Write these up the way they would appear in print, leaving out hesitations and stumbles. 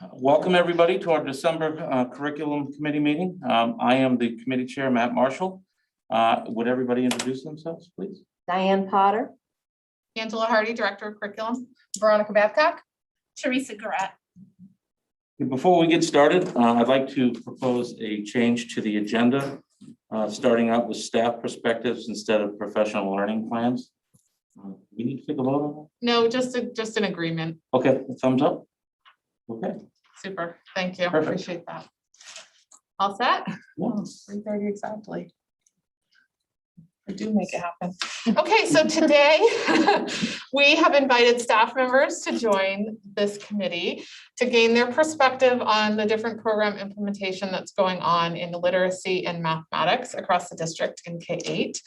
Welcome everybody to our December curriculum committee meeting. I am the committee chair, Matt Marshall. Would everybody introduce themselves, please? Diane Potter. Angela Hardy, Director of Curriculum. Veronica Babcock. Teresa Garrett. Before we get started, I'd like to propose a change to the agenda, starting out with staff perspectives instead of professional learning plans. We need to take a vote on that? No, just an agreement. Okay, thumbs up. Okay. Super. Thank you. Perfect. Appreciate that. All set? Yeah. 3:30 exactly. I do make it happen. Okay, so today we have invited staff members to join this committee to gain their perspective on the different program implementation that's going on in literacy and mathematics across the district in K-8.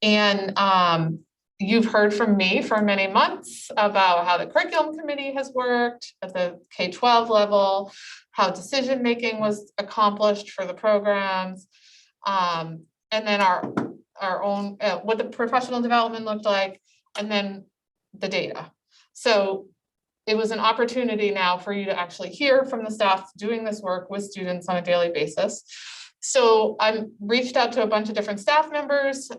And you've heard from me for many months about how the curriculum committee has worked at the K-12 level, how decision-making was accomplished for the programs, and then our own, what the professional development looked like, and then the data. So it was an opportunity now for you to actually hear from the staff doing this work with students on a daily basis. So I reached out to a bunch of different staff members,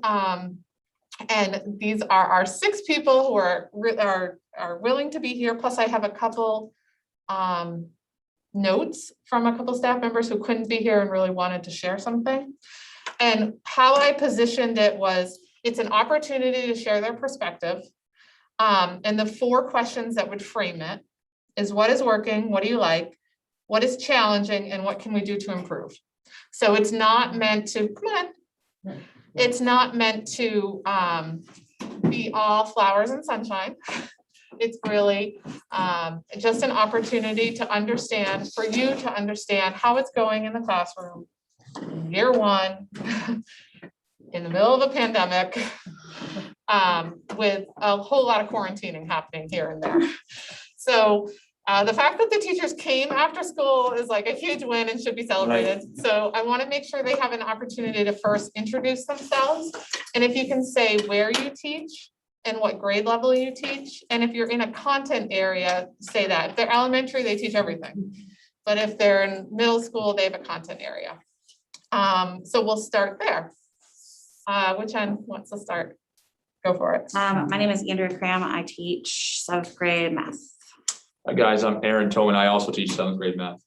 and these are our 6 people who are willing to be here. Plus I have a couple notes from a couple staff members who couldn't be here and really wanted to share something. And how I positioned it was, it's an opportunity to share their perspective. And the 4 questions that would frame it is, what is working? What do you like? What is challenging? And what can we do to improve? So it's not meant to, come on. It's not meant to be all flowers and sunshine. It's really just an opportunity to understand, for you to understand how it's going in the classroom, year 1, in the middle of a pandemic, with a whole lot of quarantining happening here and there. So the fact that the teachers came after school is like a huge win and should be celebrated. Right. So I want to make sure they have an opportunity to first introduce themselves. And if you can say where you teach and what grade level you teach. And if you're in a content area, say that. If they're elementary, they teach everything. But if they're in middle school, they have a content area. So we'll start there. Which end wants to start? Go for it. My name is Andrea Cram. I teach 7th grade math. Hi guys, I'm Aaron Tobin. I also teach 7th grade math.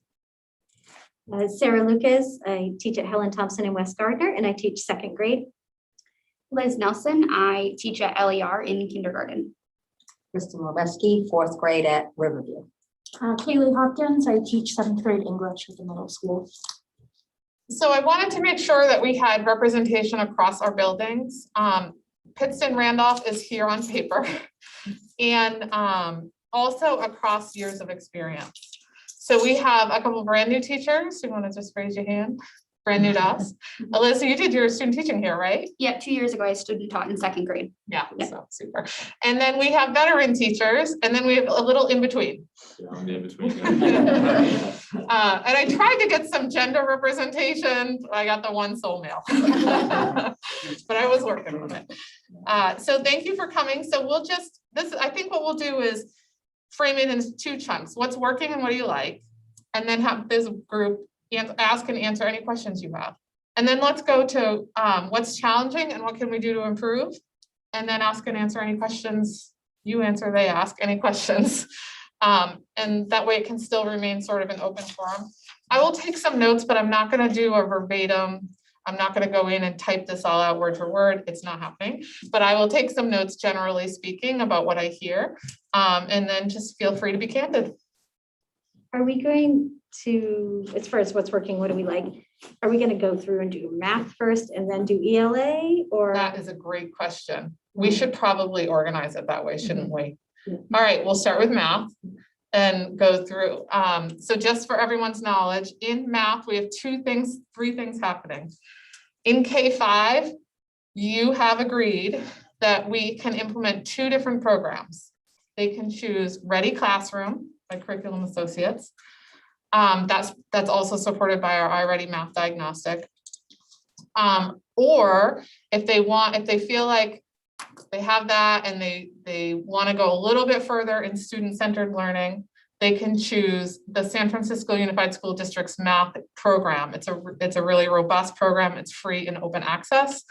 Sarah Lucas. I teach at Helen Thompson in West Gardner, and I teach 2nd grade. Liz Nelson. I teach at LER in kindergarten. Kristen Lebeski, 4th grade at Riverview. Kaylee Hopkins. I teach 7th grade English at the middle school. So I wanted to make sure that we had representation across our buildings. Pittston Randolph is here on paper, and also across years of experience. So we have a couple of brand new teachers. You want to just raise your hand? Brand new to us. Alyssa, you did your student teaching here, right? Yeah, 2 years ago I student taught in 2nd grade. Yeah, so super. And then we have veteran teachers, and then we have a little in between. Yeah, I'm the in between. And I tried to get some gender representation. I got the one soul male, but I was working on it. So thank you for coming. So we'll just, I think what we'll do is frame it into 2 chunks. What's working and what do you like? And then have this group ask and answer any questions you have. And then let's go to what's challenging and what can we do to improve? And then ask and answer any questions. You answer, they ask any questions. And that way it can still remain sort of an open forum. I will take some notes, but I'm not going to do a verbatim. I'm not going to go in and type this all out word for word. It's not happening, but I will take some notes, generally speaking, about what I hear. And then just feel free to be candid. Are we going to, as far as what's working, what do we like? Are we going to go through and do math first and then do ELA, or? That is a great question. We should probably organize it that way, shouldn't we? Yeah. All right, we'll start with math and go through. So just for everyone's knowledge, in math, we have 3 things happening. In K-5, you have agreed that we can implement 2 different programs. They can choose Ready Classroom by Curriculum Associates. That's also supported by our iReady Math Diagnostic. Or if they feel like they have that and they want to go a little bit further in student-centered learning, they can choose the San Francisco Unified School District's math program. It's a really robust program. It's free and open access.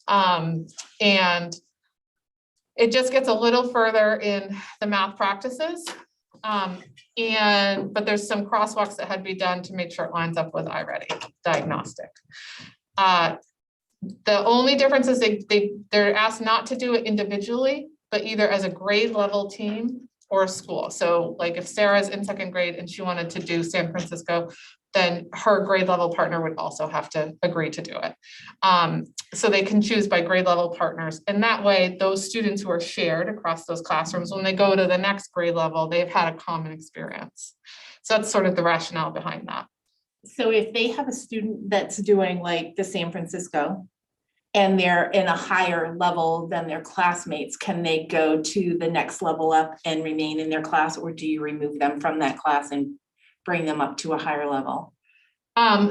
And it just gets a little further in the math practices. But there's some crosswalks that had to be done to make sure it lines up with iReady diagnostic. The only difference is they're asked not to do it individually, but either as a grade level team or a school. So like if Sarah's in second grade and she wanted to do San Francisco, then her grade level partner would also have to agree to do it. So they can choose by grade level partners. And that way, those students who are shared across those classrooms, when they go to the next grade level, they've had a common experience. So that's sort of the rationale behind that. So if they have a student that's doing like the San Francisco and they're in a higher level than their classmates, can they go to the next level up and remain in their class, or do you remove them from that class and bring them up to a higher level?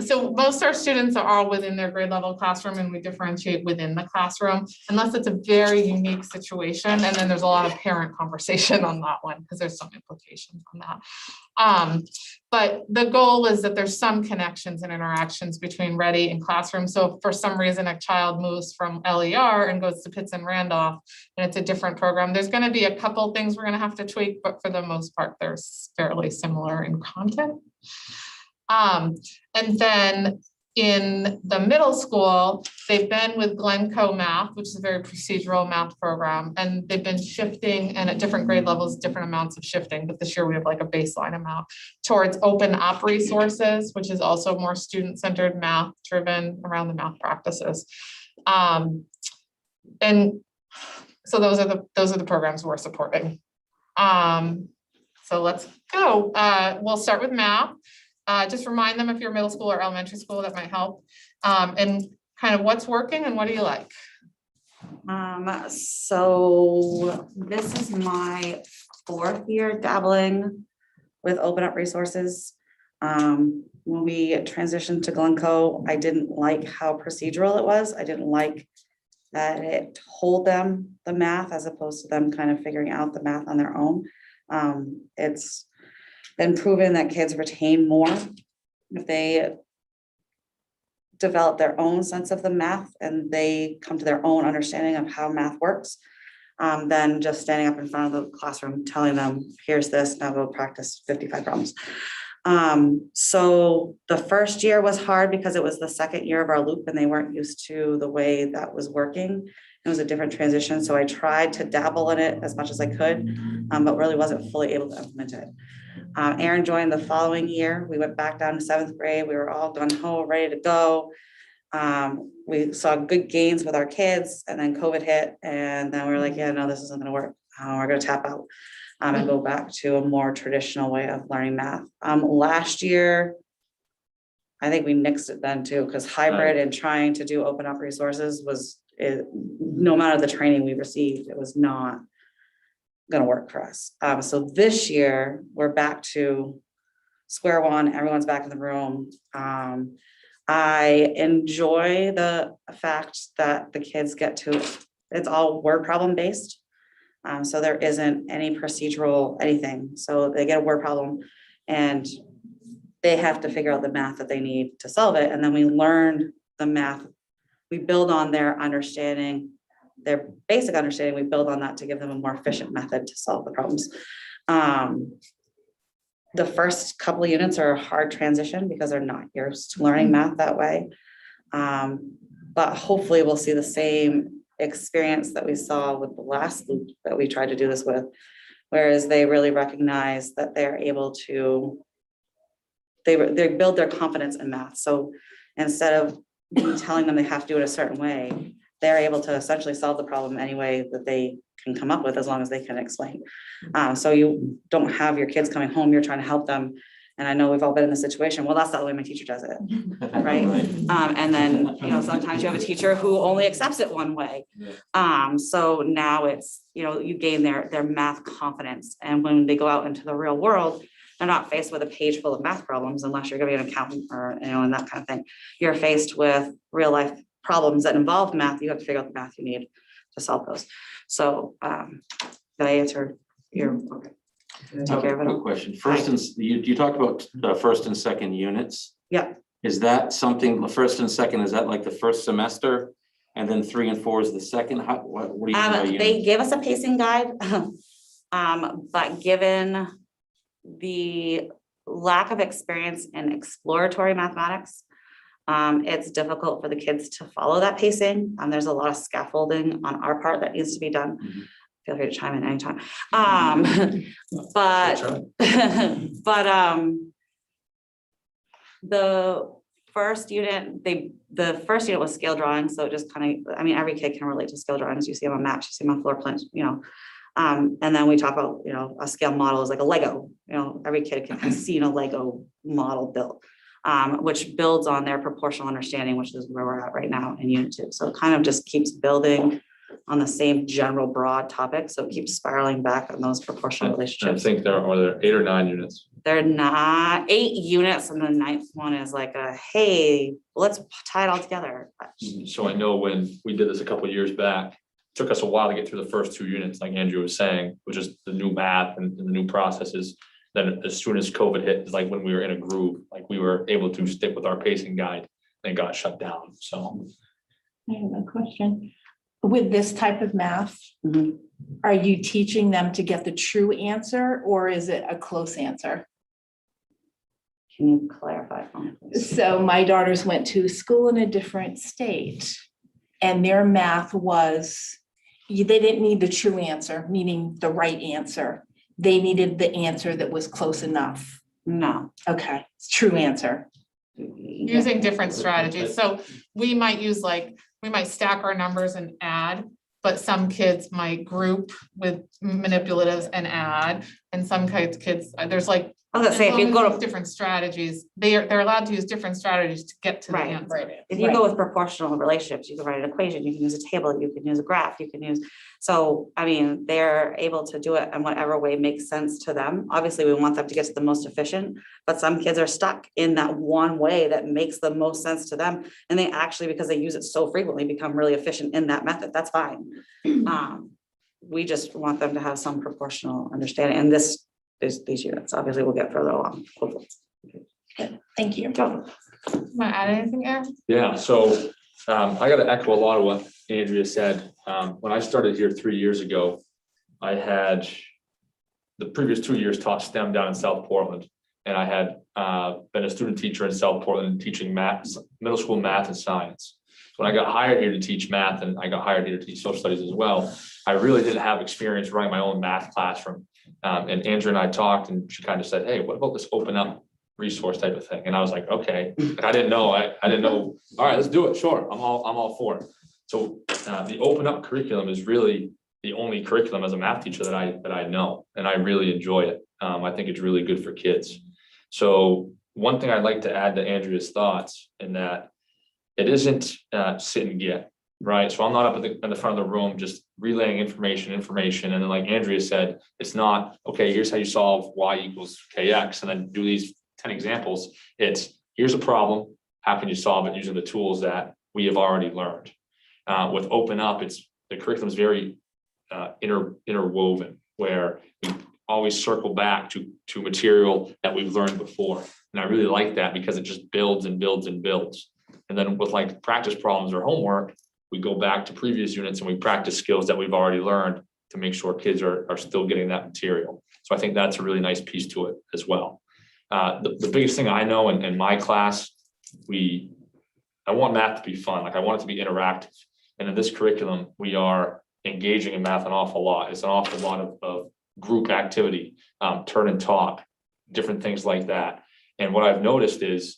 So most of our students are all within their grade level classroom, and we differentiate within the classroom unless it's a very unique situation. And then there's a lot of parent conversation on that one because there's some implications on that. But the goal is that there's some connections and interactions between Ready and classroom. So if for some reason a child moves from LER and goes to Pitts and Randolph and it's a different program, there's going to be a couple things we're going to have to tweak, but for the most part, they're fairly similar in content. And then in the middle school, they've been with Glencoe Math, which is a very procedural math program, and they've been shifting, and at different grade levels, different amounts of shifting, but this year we have like a baseline amount towards open op resources, which is also more student-centered, math driven around the math practices. And so those are the programs we're supporting. So let's go. We'll start with math. Just remind them if you're middle school or elementary school, that might help. And kind of what's working and what do you like? So this is my 4th year dabbling with open up resources. When we transitioned to Glencoe, I didn't like how procedural it was. I didn't like that it told them the math as opposed to them kind of figuring out the math on their own. It's been proven that kids retain more if they develop their own sense of the math and they come to their own understanding of how math works, than just standing up in front of the classroom telling them, here's this, now go practice 55 problems. So the first year was hard because it was the 2nd year of our loop and they weren't used to the way that was working. It was a different transition. So I tried to dabble in it as much as I could, but really wasn't fully able to implement it. Aaron joined the following year. We went back down to 7th grade. We were all gung-ho, ready to go. We saw good gains with our kids, and then COVID hit, and then we were like, yeah, no, this isn't gonna work. We're gonna tap out and go back to a more traditional way of learning math. Last year, I think we nixed it then too, because hybrid and trying to do open up resources was, no matter the training we received, it was not going to work for us. So this year we're back to square one. Everyone's back in the room. I enjoy the fact that the kids get to, it's all word problem based. So there isn't any procedural anything. So they get a word problem and they have to figure out the math that they need to solve it. And then we learn the math. We build on their understanding, their basic understanding. We build on that to give them a more efficient method to solve the problems. The first couple of units are a hard transition because they're not used to learning math that way. But hopefully we'll see the same experience that we saw with the last loop that we tried to do this with, whereas they really recognize that they're able to, they build their confidence in math. So instead of me telling them they have to do it a certain way, they're able to essentially solve the problem any way that they can come up with, as long as they can explain. So you don't have your kids coming home, you're trying to help them. And I know we've all been in this situation. Well, that's not the way my teacher does it, right? And then, you know, sometimes you have a teacher who only accepts it one way. So now it's, you know, you gain their math confidence. And when they go out into the real world, they're not faced with a page full of math problems, unless you're gonna be an accountant or, you know, and that kind of thing. You're faced with real life problems that involve math. You have to figure out the math you need to solve those. So did I answer your, okay. take care of it Quick all. question. First, and you talked about first and second units. Yeah. Is that something, the first and second, is that like the first semester? And then 3 and 4 is the second? What do you mean by They units? gave us a pacing guide, but given the lack of experience in exploratory mathematics, it's difficult for the kids to follow that pacing. There's a lot of scaffolding on our part that needs to be done. Mhm. Feel free to chime in anytime. But the first unit, the first unit was scale drawing, so it just kind of, I mean, every kid can relate to scale drawings. You see them on maps, you see them on floor plans, you know. And then we talk about, you know, a scale model is like a Lego, you know, every kid can have seen a Lego model built, which builds on their proportional understanding, which is where we're at right now in unit 2. So it kind of just keeps building on the same general broad topic. So it keeps spiraling back on those proportional I relationships. think there are 8 or 9 units. They're not 8 units, and the 9th one is like a, hey, let's tie it all together. So I know when we did this a couple of years back, it took us a while to get through the first 2 units, like Andrew was saying, which is the new math and the new processes. Then as soon as COVID hit, it's like when we were in a group, like we were able to stick with our pacing guide and it got shut down. So I have a question. With this type of math, Mhm. are you teaching them to get the true answer or is it a close answer? Can you clarify for me, please? So my daughters went to school in a different state and their math was, they didn't need the true answer, meaning the right answer. They needed the answer that was close enough. No. Okay, true answer. Using different strategies. So we might use we might stack our numbers and add, but some kids might group with manipulatives and add. And some kids, there's like, I was gonna say, if you go to, different strategies, they're allowed to use different strategies to get to the Right. answer. if you go with proportional relationships, you can write an equation, you can use a table, you can use a graph, you can use, so, I mean, they're able to do it in whatever way makes sense to them. Obviously, we want them to get to the most efficient, but some kids are stuck in that one way that makes the most sense to them. And they actually, because they use it so frequently, become really efficient in that method. That's fine. We just want them to have some proportional understanding, and these units, obviously, we'll get further along. Hopefully. Thank you. Want to add anything, Aaron? yeah, so I got to echo a lot of what Andrea said. When I started here 3 years ago, I had the previous 2 years taught STEM down in South Portland. And I had been a student teacher in South Portland teaching math, middle school math and science. When I got hired here to teach math and I got hired here to teach social studies as well, I really didn't have experience running my own math classroom. And Andrea and I talked and she kind of said, hey, what about this open up resource type of thing? And I was like, okay, I didn't know. I didn't know. All right, let's do it. Sure. I'm all for it. So the open up curriculum is really the only curriculum as a math teacher that I know, and I really enjoy it. I think it's really good for kids. So one thing I'd like to add to Andrea's thoughts in that it isn't sit and get, right? So I'm not up in the front of the room just relaying information. And then like Andrea said, it's not, okay, here's how you solve y equals kx, and then do these 10 examples. It's here's a problem. How can you solve it using the tools that we have already learned? With Open Up, the curriculum is very interwoven, where we always circle back to material that we've learned before. And I really like that because it just builds and builds and builds. And then with like practice problems or homework, we go back to previous units and we practice skills that we've already learned to make sure kids are still getting that material. So I think that's a really nice piece to it as well. The biggest thing I know in my class, I want math to be fun. Like I want it to be interactive. And in this curriculum, we are engaging in math an awful lot. It's an awful lot of group activity, turn and talk, different things like that. And what I've noticed is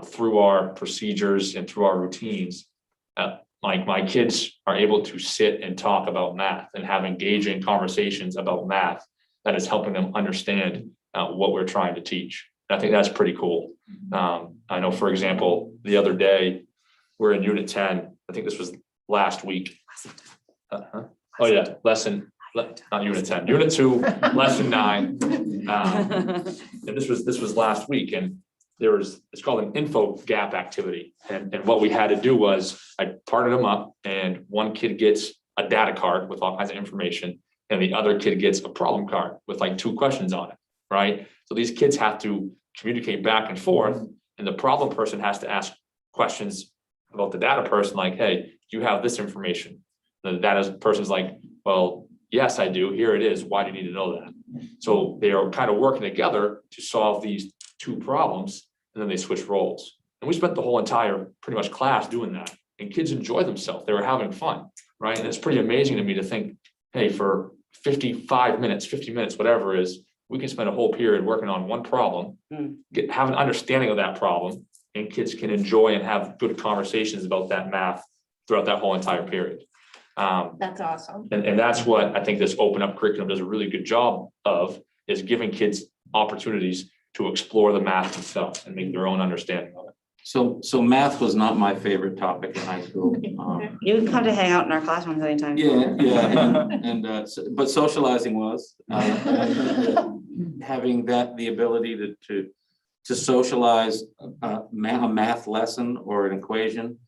through our procedures and through our routines, my kids are able to sit and talk about math and have engaging conversations about math that is helping them understand what we're trying to teach. And I think that's pretty cool. I know, for example, the other day, we're in unit 10. I think this was last week. Oh yeah, not unit 10, unit 2, lesson 9. And this was last week, and it's called an info gap activity. And what we had to do was I parted them up, and one kid gets a data card with all kinds of information, and the other kid gets a problem card with like 2 questions on it, right? So these kids have to communicate back and forth, and the problem person has to ask questions about the data person, like, hey, do you have this information? The data person's like, well, yes, I do. Here it is. Why do you need to know that? So they are kind of working together to solve these 2 problems, and then they switch roles. And we spent the whole entire pretty much class doing that, and kids enjoyed themselves. They were having fun, right? And it's pretty amazing to me to think, hey, for 55 minutes, 50 minutes, whatever it is, we can spend a whole period working on one problem, have an understanding of that problem, and kids can enjoy and have good conversations about that math throughout that whole entire period. That's awesome. And that's what I think this open up curriculum does a really good job of, is giving kids opportunities to explore the math themselves and make their own understanding of it. So math was not my favorite topic in high school. You can come to hang out in our classrooms anytime. But socializing was, having the ability to socialize a math lesson or an equation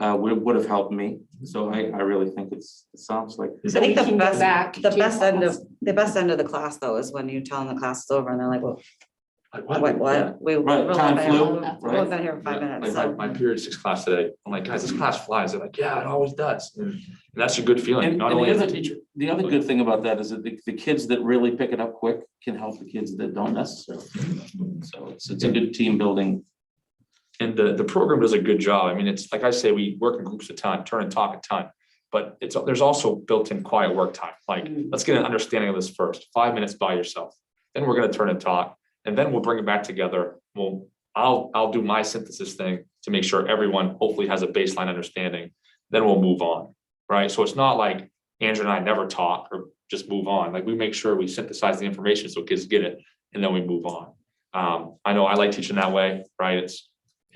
would have helped me. So I really think it sounds like. I think the best, back the to best end class. of, the best end of the class though is when you tell them the class is over and they're like, well, Like what? We Right, we're time only flew, been right? here for 5 minutes, Like so. my period 6 class today, I'm like, guys, this class flies. They're like, yeah, it always does. And that's a good feeling, And not the only as a other- teacher. The other good thing about that is that the kids that really pick it up quick can help the kids that don't necessarily. So it's a good team building. And the program does a good job. I mean, it's like I say, we work in groups a ton, turn and talk a ton. But there's also built-in quiet work time. Like, let's get an understanding of this first, 5 minutes by yourself. Then we're gonna turn and talk, and then we'll bring it back together. I'll do my synthesis thing to make sure everyone hopefully has a baseline understanding. Then we'll move on, right? So it's not like Andrew and I never talk or just move on. Like, we make sure we synthesize the information so kids get it, and then we move on. I know I like teaching that way, right?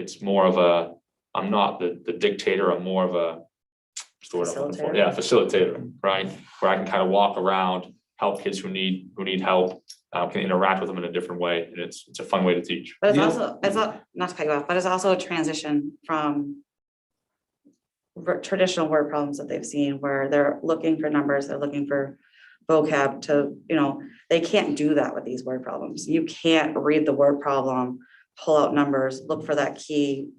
It's more of a, I'm not the dictator, I'm more of a, what's the word I'm looking for? Yeah, facilitator, right? Where I can kind of walk around, help kids who need help, can interact with them in a different way, and it's a fun way to teach. But it's Yeah. also, it's not to cut you off, but it's also a transition from traditional word problems that they've seen where they're looking for numbers, they're looking for vocab to, they can't do that with these word problems. You can't read the word problem, pull out numbers, look for that key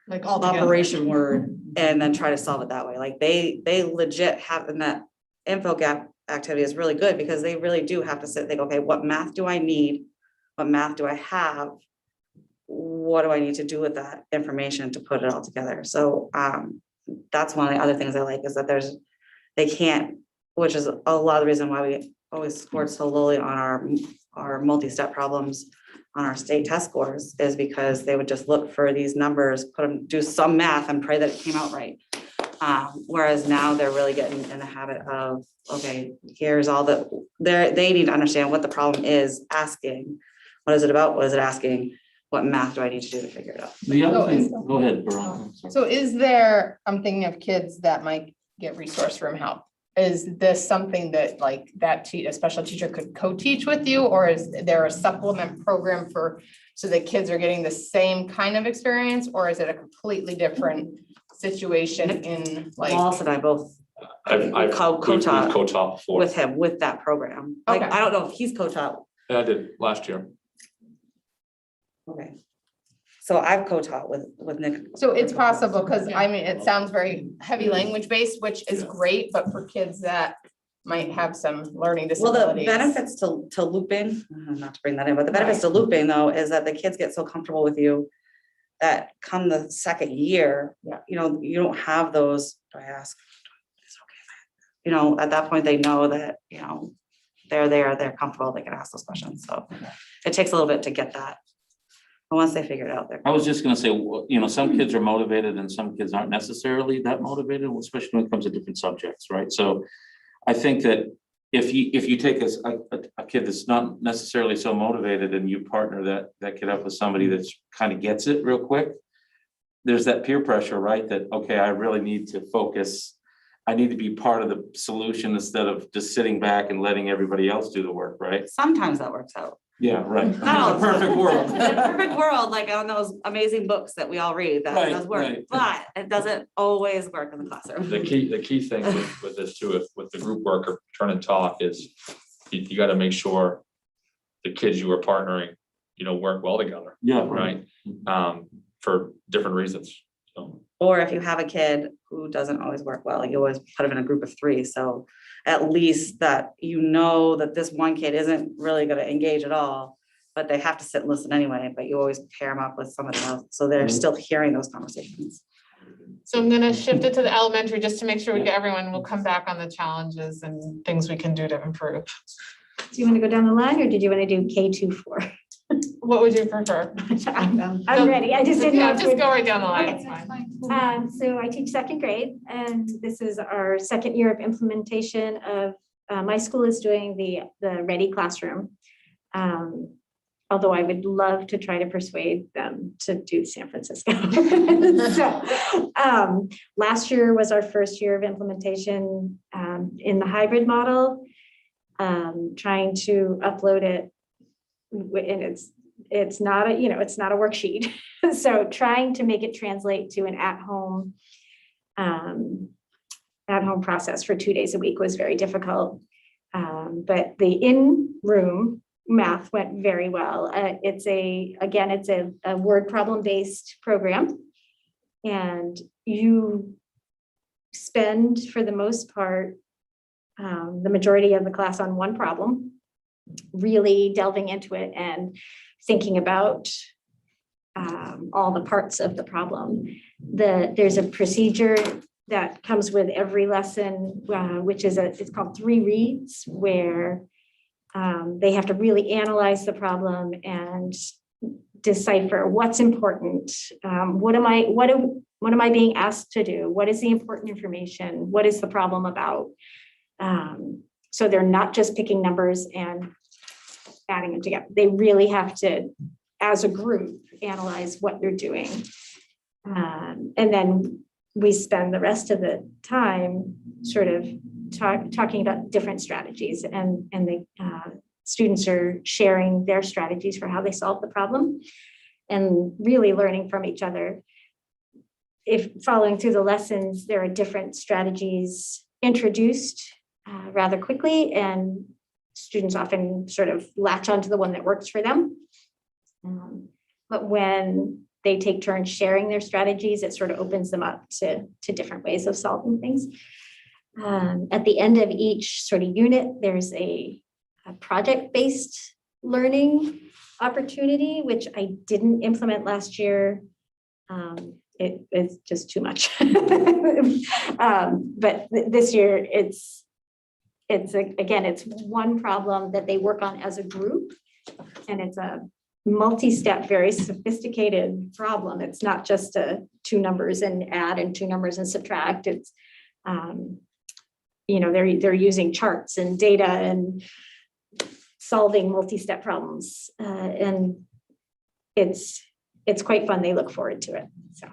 Like all together. operation word, and then try to solve it that way. Like they legit have, and that info gap activity is really good because they really do have to sit and think, okay, what math do I need? What math do I have? What do I need to do with that information to put it all together? So that's one of the other things I like is that they can't, which is a lot of the reason why we always scored so lowly on our multi-step problems on our state test scores, is because they would just look for these numbers, do some math and pray that it came out right. Whereas now they're really getting in the habit of, okay, here's all they need to understand what the problem is asking. What is it about? What is it asking? What math do I need to do to figure it out? The other So thing, is- go ahead, Veronica. Sorry. So is there, I'm thinking of kids that might get resource room help. Is this something that like a special teacher could co-teach with you, or is there a supplement program so that kids are getting the same kind of experience, or is it a completely different situation in like? Wallace and I both I've co-taught co-taught before. with him with that program. Like, Okay. I don't know if he's co-taught. Yeah, I did last year. Okay. So I've co-taught with Nick. So it's possible, because I mean, it sounds very heavy language based, which is Yeah. great, but for kids that might have some learning Well, the disabilities. benefits to looping, not to bring that in, but the benefits to looping though, is that the kids get so comfortable with you that come the second year, Yeah. you don't have those, do I ask? It's okay. At that point, they know that, they're there, they're comfortable, they can ask those questions. So it takes a little bit to get that. But once they figure it out, they're. I was just gonna say, some kids are motivated and some kids aren't necessarily that motivated, especially when it comes to different subjects, right? So I think that if you take a kid that's not necessarily so motivated and you partner that kid up with somebody that's kind of gets it real quick, there's that peer pressure, right? That, okay, I really need to focus. I need to be part of the solution instead of just sitting back and letting everybody else do the work, right? Sometimes that works out. Yeah, right. No, Perfect world. In a perfect world, like on those amazing books that we all read, that Right, does work, right. but it doesn't always work in the classroom. The key thing with this too, with the group work or turn and talk is you gotta make sure the kids you are partnering, work well together, Yeah, right? For different reasons, so. Or if you have a kid who doesn't always work well, you always put them in a group of 3, so at least that that this one kid isn't really gonna engage at all, but they have to sit and listen anyway, but you always pair them up with somebody else, so they're still hearing those conversations. So I'm gonna shift it to the elementary just to make sure we get everyone. We'll come back on the challenges and things we can do to improve. Do you want to go down the line or did you want to do K-4? What would you prefer? I'm ready. I just didn't know. Yeah, if just we'd- go right down the line. Okay. It's fine. So I teach 2nd grade, and this is our 2nd year of implementation of, my school is doing the Ready Classroom. Although I would love to try to persuade them to do San Francisco. So, last year was our first year of implementation in the hybrid model. Trying to upload it, and it's not a, it's not a worksheet. So trying to make it translate to an at-home process for 2 days a week was very difficult. But the in-room math went very well. It's a word problem-based program. And you spend, for the most part, the majority of the class on one problem, really delving into it and thinking about all the parts of the problem. There's a procedure that comes with every lesson, which is it's called 3 reads, where they have to really analyze the problem and decipher what's important. What am I being asked to do? What is the important information? What is the problem about? So they're not just picking numbers and adding them together. They really have to, as a group, analyze what they're doing. And then we spend the rest of the time sort of talking about different strategies, and the students are sharing their strategies for how they solve the problem and really learning from each other. If following through the lessons, there are different strategies introduced rather quickly, and students often sort of latch onto the one that works for them. But when they take turns sharing their strategies, it sort of opens them up to different ways of solving things. At the end of each sort of unit, there's a project-based learning opportunity, which I didn't implement last year. It is just too much. But this year, it's one problem that they work on as a group, and it's a multi-step, very sophisticated problem. It's not just 2 numbers and add and 2 numbers and subtract. It's they're using charts and data and solving multi-step problems, and it's quite fun. They look forward to it. So,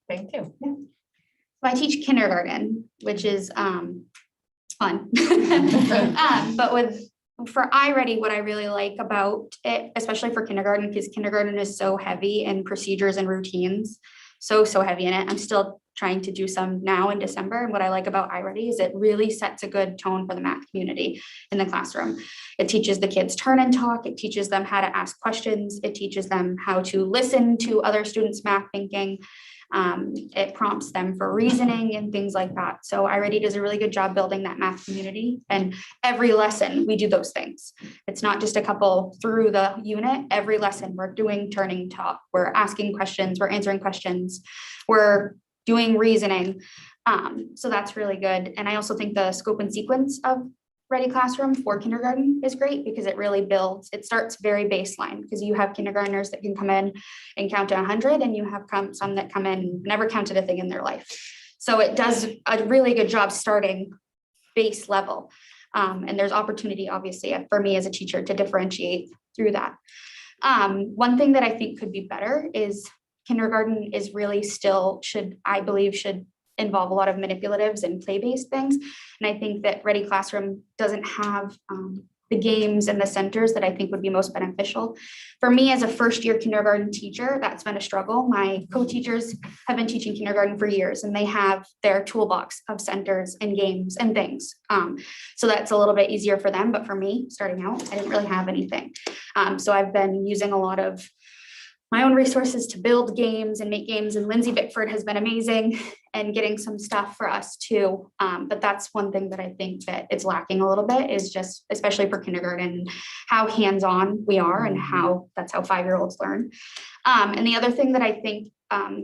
Thank you. I teach kindergarten, which is fun. But for iReady, what I really like about it, especially for kindergarten, because kindergarten is so heavy in procedures and routines, so heavy in it. I'm still trying to do some now in December. And what I like about iReady is it really sets a good tone for the math community in the classroom. It teaches the kids turn and talk. It teaches them how to ask questions. It teaches them how to listen to other students' math thinking. It prompts them for reasoning and things like that. So iReady does a really good job building that math community, and every lesson we do those things. It's not just a couple through the unit. Every lesson we're doing turning talk, we're asking questions, we're answering questions, we're doing reasoning. So that's really good. And I also think the scope and sequence of Ready Classroom for kindergarten is great, because it really builds, it starts very baseline, because you have kindergartners that can come in and count to 100, and you have some that come in and never counted a thing in their life. So it does a really good job starting base level. And there's opportunity, obviously, for me as a teacher to differentiate through that. One thing that I think could be better is kindergarten is really still should involve a lot of manipulatives and play-based things. And I think that Ready Classroom doesn't have the games and the centers that I think would be most beneficial. For me, as a first-year kindergarten teacher, that's been a struggle. My co-teachers have been teaching kindergarten for years, and they have their toolbox of centers and games and things. So that's a little bit easier for them, but for me, starting out, I didn't really have anything. So I've been using a lot of my own resources to build games and make games, and Lindsay Bickford has been amazing and getting some stuff for us too. But that's one thing that I think that it's lacking a little bit, is just, especially for kindergarten, how hands-on we are and how that's how 5-year-olds learn. And the other thing that I think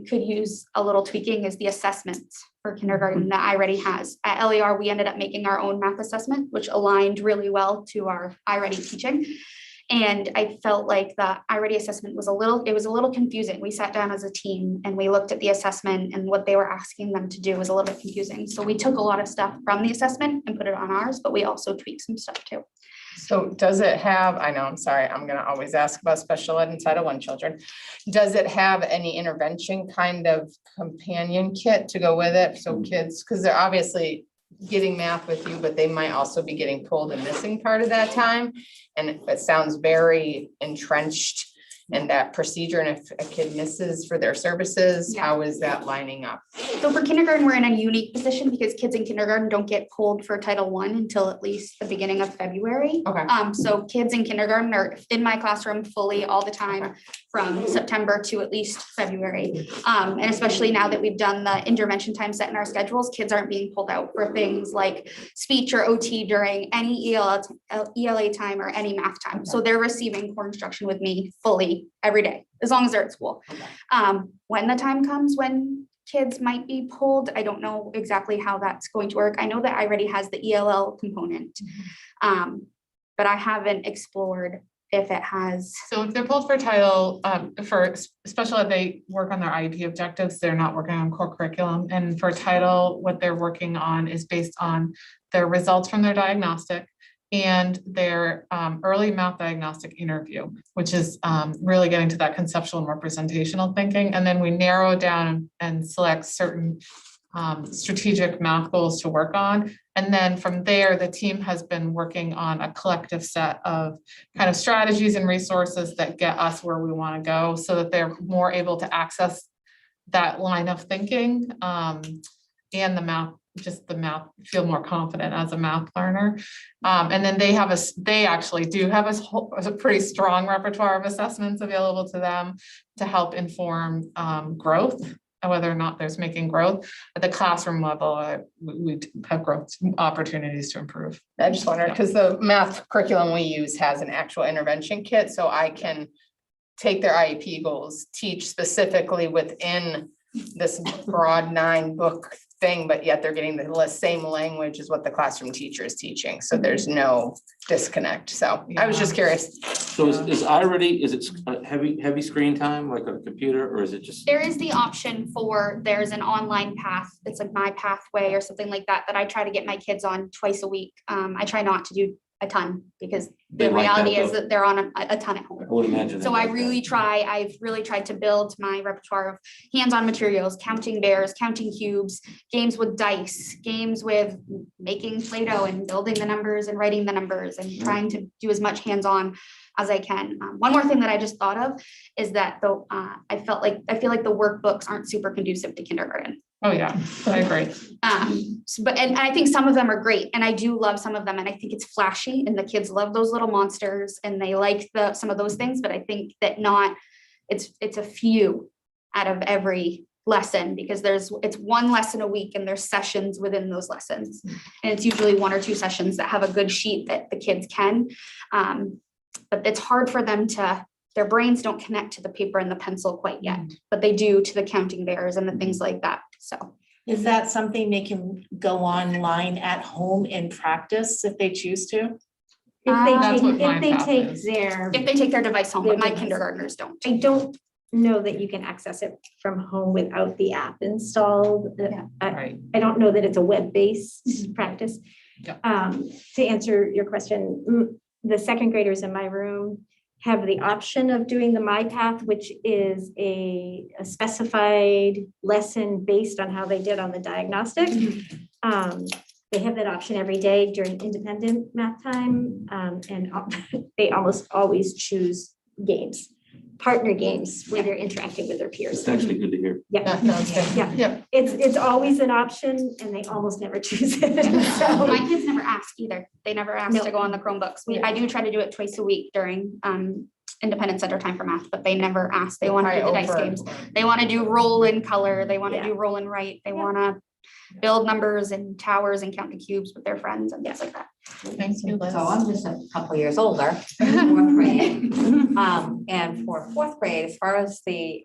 could use a little tweaking is the assessments for kindergarten that iReady has. At LER, we ended up making our own math assessment, which aligned really well to our iReady teaching. And I felt like the iReady assessment was a little confusing. We sat down as a team and we looked at the assessment, and what they were asking them to do was a little bit confusing. So we took a lot of stuff from the assessment and put it on ours, but we also tweaked some stuff too. So does it have, I know, I'm sorry, I'm gonna always ask about special ed and Title I children. Does it have any intervention kind of companion kit to go with it? So kids, because they're obviously getting math with you, but they might also be getting pulled and missing part of that time. And it sounds very entrenched in that procedure. And if a kid misses for their services, Yeah. how is that lining up? So for kindergarten, we're in a unique position because kids in kindergarten don't get pulled for Title I until at least the beginning of February. Okay. So kids in kindergarten are in my classroom fully all the time from September to at least February. And especially now that we've done the intervention time set in our schedules, kids aren't being pulled out for things like speech or OT during any ELA time or any math time. So they're receiving core instruction with me fully every day, as long as they're at school. When the time comes when kids might be pulled, I don't know exactly how that's going to work. I know that iReady has the ELL component, but I haven't explored if it has. So if they're pulled for title, for special ed, they work on their IEP objectives. They're not working on core curriculum. And for title, what they're working on is based on their results from their diagnostic and their early math diagnostic interview, which is really getting to that conceptual and representational thinking. And then we narrow down and select certain strategic math goals to work on. And then from there, the team has been working on a collective set of kind of strategies and resources that get us where we want to go, so that they're more able to access that line of thinking and the math, just the math, feel more confident as a math learner. And then they actually do have a pretty strong repertoire of assessments available to them to help inform growth, and whether or not there's making growth at the classroom level. We have growth opportunities to improve. I just wondered, because the math curriculum we use has an actual intervention kit, so I can take their IEP goals, teach specifically within this broad 9-book thing, but yet they're getting the same language as what the classroom teacher is teaching. So there's no disconnect. So I was just curious. So is iReady, is it heavy screen time like a computer, or is it just? There is the option for, there's an online path, it's like My Pathway or something like that, that I try to get my kids on twice a week. I try not to do a ton, because They the like that, reality is though. that they're on a ton at home. I would imagine. So I've really tried to build my repertoire of hands-on materials, counting bears, counting cubes, games with dice, games with making Play-Doh and building the numbers and writing the numbers, and trying to do as much hands-on as I can. One more thing that I just thought of is that I feel like the workbooks aren't super conducive to kindergarten. Oh, yeah, I agree. And I think some of them are great, and I do love some of them, and I think it's flashy, and the kids love those little monsters, and they like some of those things, but I think that it's a few out of every lesson, because it's one lesson a week and there's sessions within those lessons. And it's usually 1 or 2 sessions that have a good sheet that the kids can. But it's hard for them their brains don't connect to the paper and the pencil quite yet, but they do to the counting bears and the things like that. So Is that something they can go online at home and practice if they choose to? That's what my If they path take is. if they take their device home, but my Their device. kindergartners don't. I don't know that you can access it from home without the app installed. Right. I don't know that it's a web-based practice. Yeah. To answer your question, the second graders in my room have the option of doing the My Path, which is a specified lesson based on how they did on the diagnostic. They have that option every day during independent math time, and they almost always choose games, partner games where they're interacting with their peers. It's actually good to hear. Yeah, That sounds good. yeah, Yeah. it's always an option and they almost never choose it. My So, kids never ask either. They never ask to go on the Chromebooks. I do try to do it twice a week during Independence Center time for math, but they never ask. They want to do the dice games. They want to do roll in color. They want to Yeah. do roll and write. They Yeah. want to build numbers and towers and count the cubes with their friends and things like that. Thank you, Liz. So I'm just a couple years older, fourth grade. And for fourth grade, as far as the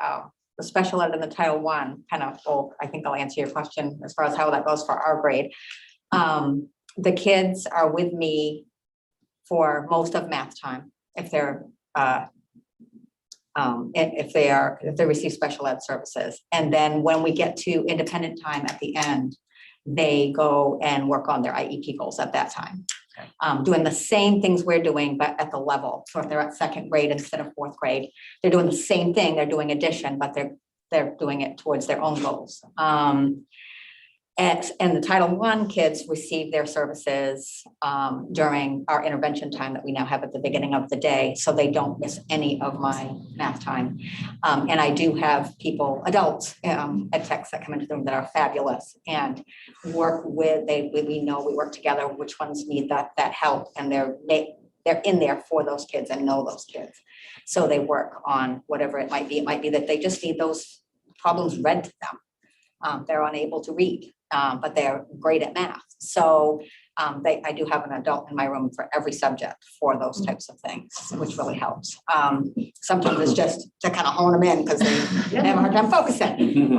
special ed and the Title I, kind of, well, I think I'll answer your question as far as how that goes for our grade. The kids are with me for most of math time, if they're if they receive special ed services. And then when we get to independent time at the end, they go and work on their IEP goals at that time. Doing the same things we're doing, but at the level. So if they're at second grade instead of fourth grade, they're doing the same thing. They're doing addition, but they're doing it towards their own goals. And the Title I kids receive their services during our intervention time that we now have at the beginning of the day, so they don't miss any of my math time. And I do have people, adults, ed techs that come into the room that are fabulous and work with, we know we work together, which ones need that help, and they're in there for those kids and know those kids. So they work on whatever it might be. It might be that they just need those problems read to them. They're unable to read, but they're great at math. So I do have an adult in my room for every subject for those types of things, which really helps. Sometimes it's just to kind of hone them in because they have a hard time focusing.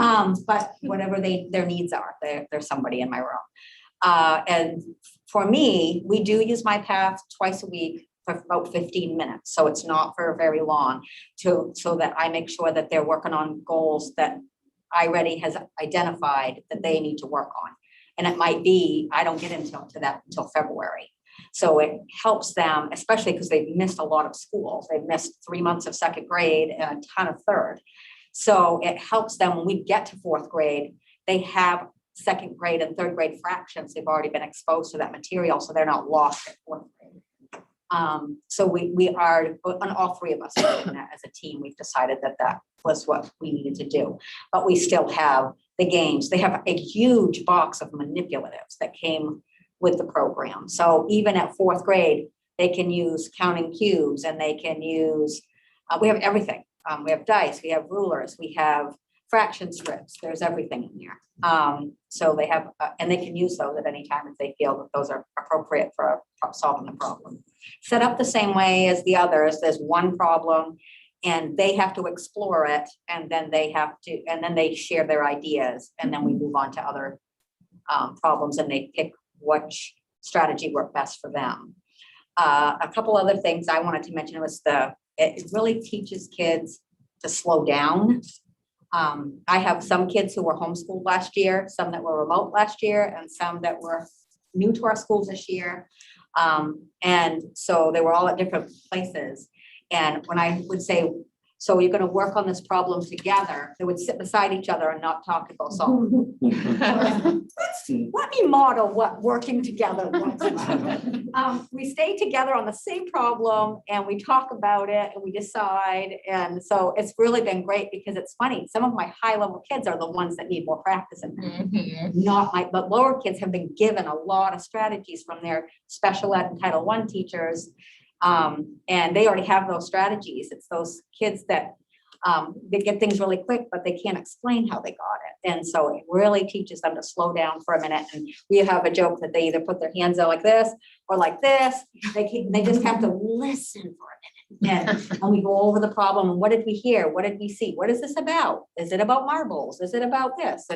But whatever their needs are, there's somebody in my room. And for me, we do use my path twice a week for about 15 minutes. So it's not for very long so that I make sure that they're working on goals that I has identified that they need to work on. And it might be, I don't get into that until February. So it helps them, especially because they've missed a lot of school. They've missed 3 months of second grade and a ton of third. So it helps them when we get to fourth grade, they have second grade and third grade fractions. They've already been exposed to that material, so they're not lost at fourth grade. So we are, and all three of us are doing that as a team. We've decided that was what we needed to do, but we still have the games. They have a huge box of manipulatives that came with the program. So even at fourth grade, they can use counting cubes and they can use, we have everything. We have dice, we have rulers, we have fraction strips. There's everything in there. So they have, and they can use those at any time if they feel that those are appropriate for solving the problem. Set up the same way as the others. There's one problem and they have to explore it, and then they share their ideas, and then we move on to other problems and they pick which strategy worked best for them. A couple other things I wanted to mention was it really teaches kids to slow down. I have some kids who were homeschooled last year, some that were remote last year, and some that were new to our schools this year. And so they were all at different places. And when I would say, so you're going to work on this problem together, they would sit beside each other and not talk about solving. Let me model what working together looks like. We stay together on the same problem and we talk about it and we decide. And so it's really been great because it's funny. Some of my high level kids are the ones that need more practice in that. But lower kids have been given a lot of strategies from their special ed and Title I teachers. And they already have those strategies. It's those kids that they get things really quick, but they can't explain how they got it. And so it really teaches them to slow down for a minute. And we have a joke that they either put their hands out like this or like this. They just have to listen for a minute. And we go over the problem. And what did we hear? What did we see? What is this about? Is it about marbles? Is it about this?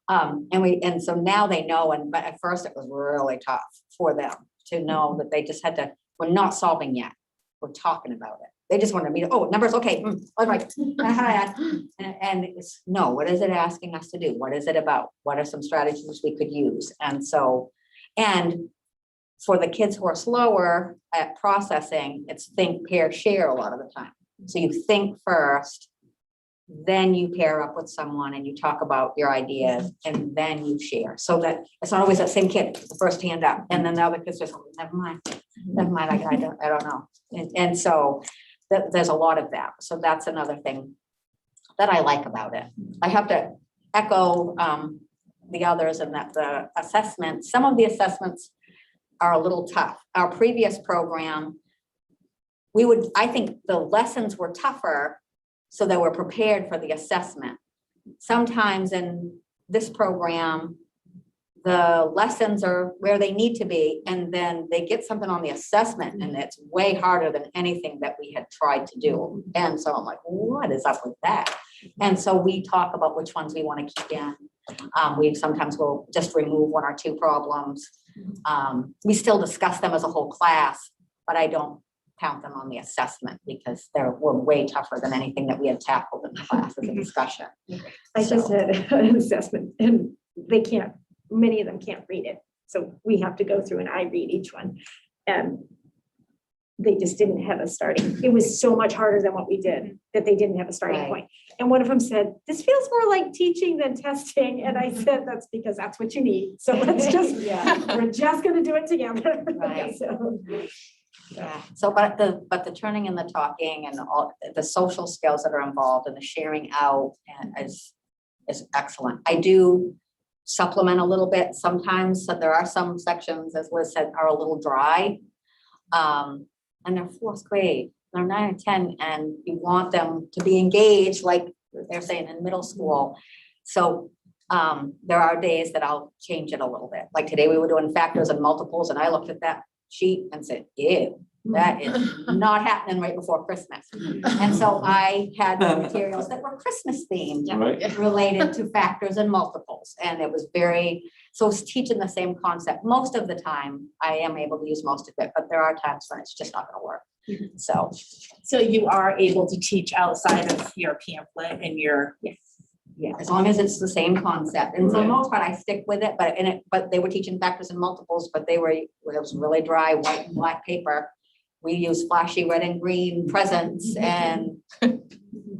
And so now they know. But at first it was really tough for them to know that they just had to. We're not solving yet. We're talking about it. They just wanted me to, numbers, okay. All right. And it's, no, what is it asking us to do? What is it about? What are some strategies we could use? And for the kids who are slower at processing, it's think, pair, share a lot of the time. So you think first, then you pair up with someone and you talk about your ideas and then you share. So that it's not always that same kid, the first hand up, and then the other kid's just, never mind, I don't know. And so there's a lot of that. So that's another thing that I like about it. I have to echo the others in that the assessment, some of the assessments are a little tough. Our previous program, I think the lessons were tougher so that we're prepared for the assessment. Sometimes in this program, the lessons are where they need to be, and then they get something on the assessment and it's way harder than anything that we had tried to do. And so I'm like, what is up with that? And so we talk about which ones we want to keep in. We sometimes will just remove one or two problems. We still discuss them as a whole class, but I don't count them on the assessment because were way tougher than anything that we had tackled in the class as a discussion. I just had an assessment and many of them can't read it. So we have to go through and I read each one. And they just didn't have a starting. It was so much harder than what we did that they didn't have a starting Right. point. And one of them said, this feels more like teaching than testing. And I said, that's because that's what you need. So let's just, we're just gonna do it together. Right. So, Yeah, so but the turning and the talking and all the social skills that are involved and the sharing out is excellent. I do supplement a little bit sometimes, so there are some sections, as Liz said, are a little dry. And they're fourth grade, they're 9 and 10, and you want them to be engaged like they're saying in middle school. So there are days that I'll change it a little bit. Like today we were doing factors and multiples and I looked at that sheet and said, ew, that is not happening right before Christmas. And so I had materials that were Christmas themed Right. related to factors and multiples. And it was so it's teaching the same concept. Most of the time I am able to use most of it, but there are times when it's just not gonna work. So you are able to teach outside of your pamphlet and your. yes. Yeah, as long as it's the same concept. And for the most part, I stick with it, but they were teaching factors and multiples, but it was really dry, white and black paper. We use flashy red and green presents and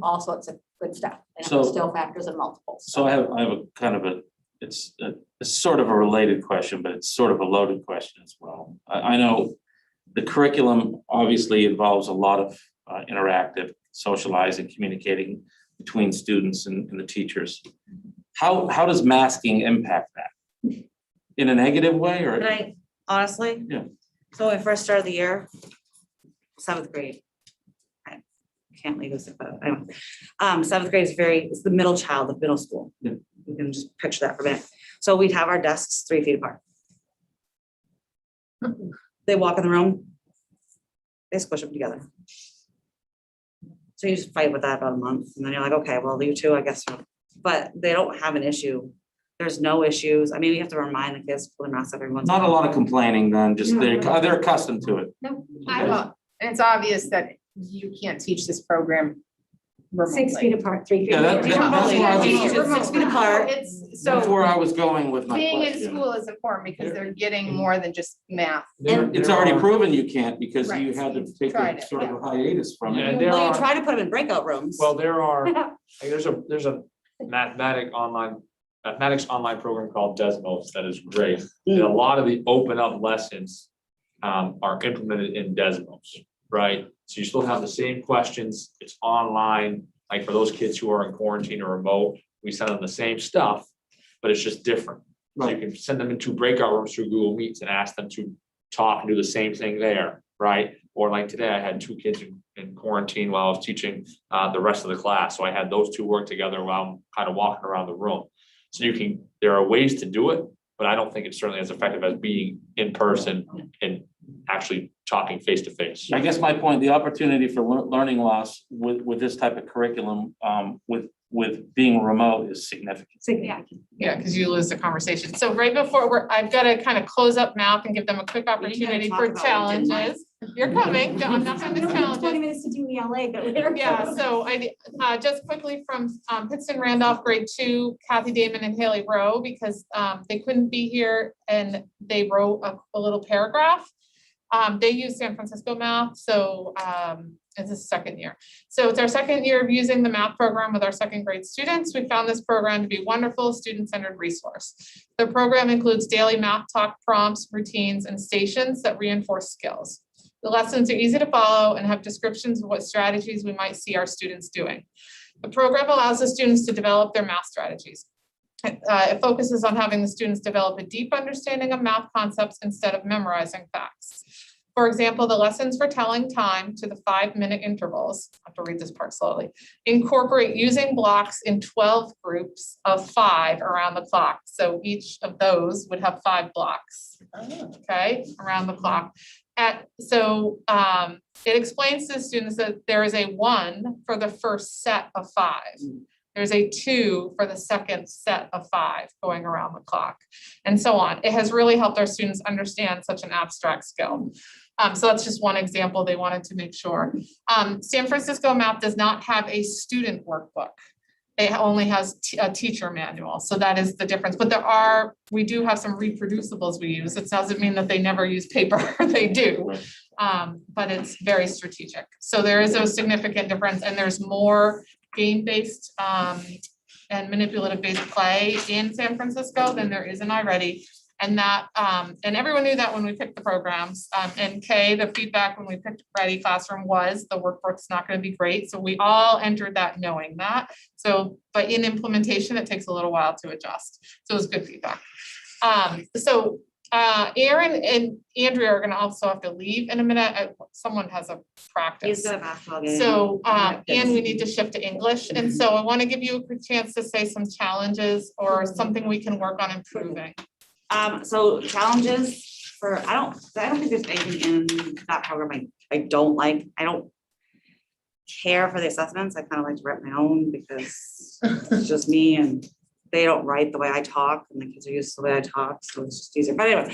all sorts of good stuff. And it was So- still factors and multiples. So I have a kind of it's sort of a related question, but it's sort of a loaded question as well. I know the curriculum obviously involves a lot of interactive socializing, communicating between students and the teachers. How does masking impact that? In a negative way or? But I honestly. Yeah. So when we first started the year, 7th grade. I can't leave this, but anyway. 7th grade is the middle child of middle school. Yeah. You can just picture that for a minute. So we'd have our desks 3 feet apart. They walk in the room, they squish them together. So you just fight with that about a month and then you're like, okay, well, you two, I guess. But they don't have an issue. There's no issues. I mean, we have to remind the kids to pull their masks every once. Not a lot of complaining then, just they're accustomed to it. No, and it's obvious that you can't teach this program remotely. 6 feet apart, 3 feet. Yeah, that's what I was- Teach it It's 6 feet apart. It's That's so where I was going with my being in question. school is important because they're getting more than just math. It's already proven you can't because you Right. had to take Tried a it, sort of a hiatus from Yeah, it. and there Well, you are, try to put them in breakout rooms. well, there's a mathematics online program called Desmos that is great. And a lot of the open up lessons are implemented in Desmos, right? So you still have the same questions, it's online, like for those kids who are in quarantine or remote, we send them the same stuff, but it's just different. So you can send them into breakout rooms through Google Meets and ask them to talk and do the same thing there, right? Or like today, I had 2 kids in quarantine while I was teaching the rest of the class. So I had those 2 work together while I'm kind of walking around the room. So there are ways to do it, but I don't think it's certainly as effective as being in person and actually talking face to face. I guess my point, the opportunity for learning loss with this type of curriculum, with being remote is significant. Yeah, because you lose the conversation. So right before I've got to kind of close up math and give them a quick opportunity talk for about what we did in challenges. You're coming. No, I'm not going to miss 20 challenges. minutes to do ELA, but we're. Yeah, so I just quickly from Pittston Randolph, grade 2, Kathy Damon and Haley Rowe, because they couldn't be here and they wrote a little paragraph. They use San Francisco math, so It's the second year. So it's our second year of using the math program with our second grade students. We found this program to be a wonderful student-centered resource. The program includes daily math talk prompts, routines, and stations that reinforce skills. The lessons are easy to follow and have descriptions of what strategies we might see our students doing. The program allows the students to develop their math strategies. It focuses on having the students develop a deep understanding of math concepts instead of memorizing facts. For example, the lessons for telling time to the 5-minute intervals, I have to read this part slowly, incorporate using blocks in 12 groups of 5 around the clock. So each of those would have 5 blocks, okay, around the clock. It explains to students that there is a 1 for the first set of 5. There's a 2 for the second set of 5 going around the clock, and so on. It has really helped our students understand such an abstract skill. So that's just one example they wanted to make sure. San Francisco Math does not have a student workbook. It only has a teacher manual. So that is the difference. But we do have some reproducibles we use. It doesn't mean that they never use paper. They do. But it's very strategic. So there is a significant difference, and there's more game-based and manipulative-based play in San Francisco than there is in iReady. And that, and everyone knew that when we picked the programs. And Kay, the feedback when we picked Ready Classroom was the workbook's not going to be great. So we all entered that knowing that. So, but in implementation, it takes a little while to adjust. So it was good feedback. Aaron and Andrea are going to also have to leave in a minute. Someone has a practice. He's got a basketball game. So, and we need to shift to English. And so I want to give you a quick chance to say some challenges or something we can work on improving. So challenges for, I don't think there's anything in that program I don't like. I don't care for the assessments. I kind of like to write my own because it's just me, and they don't write the way I talk, and the kids are used to the way I talk, so it's just easier. But anyway,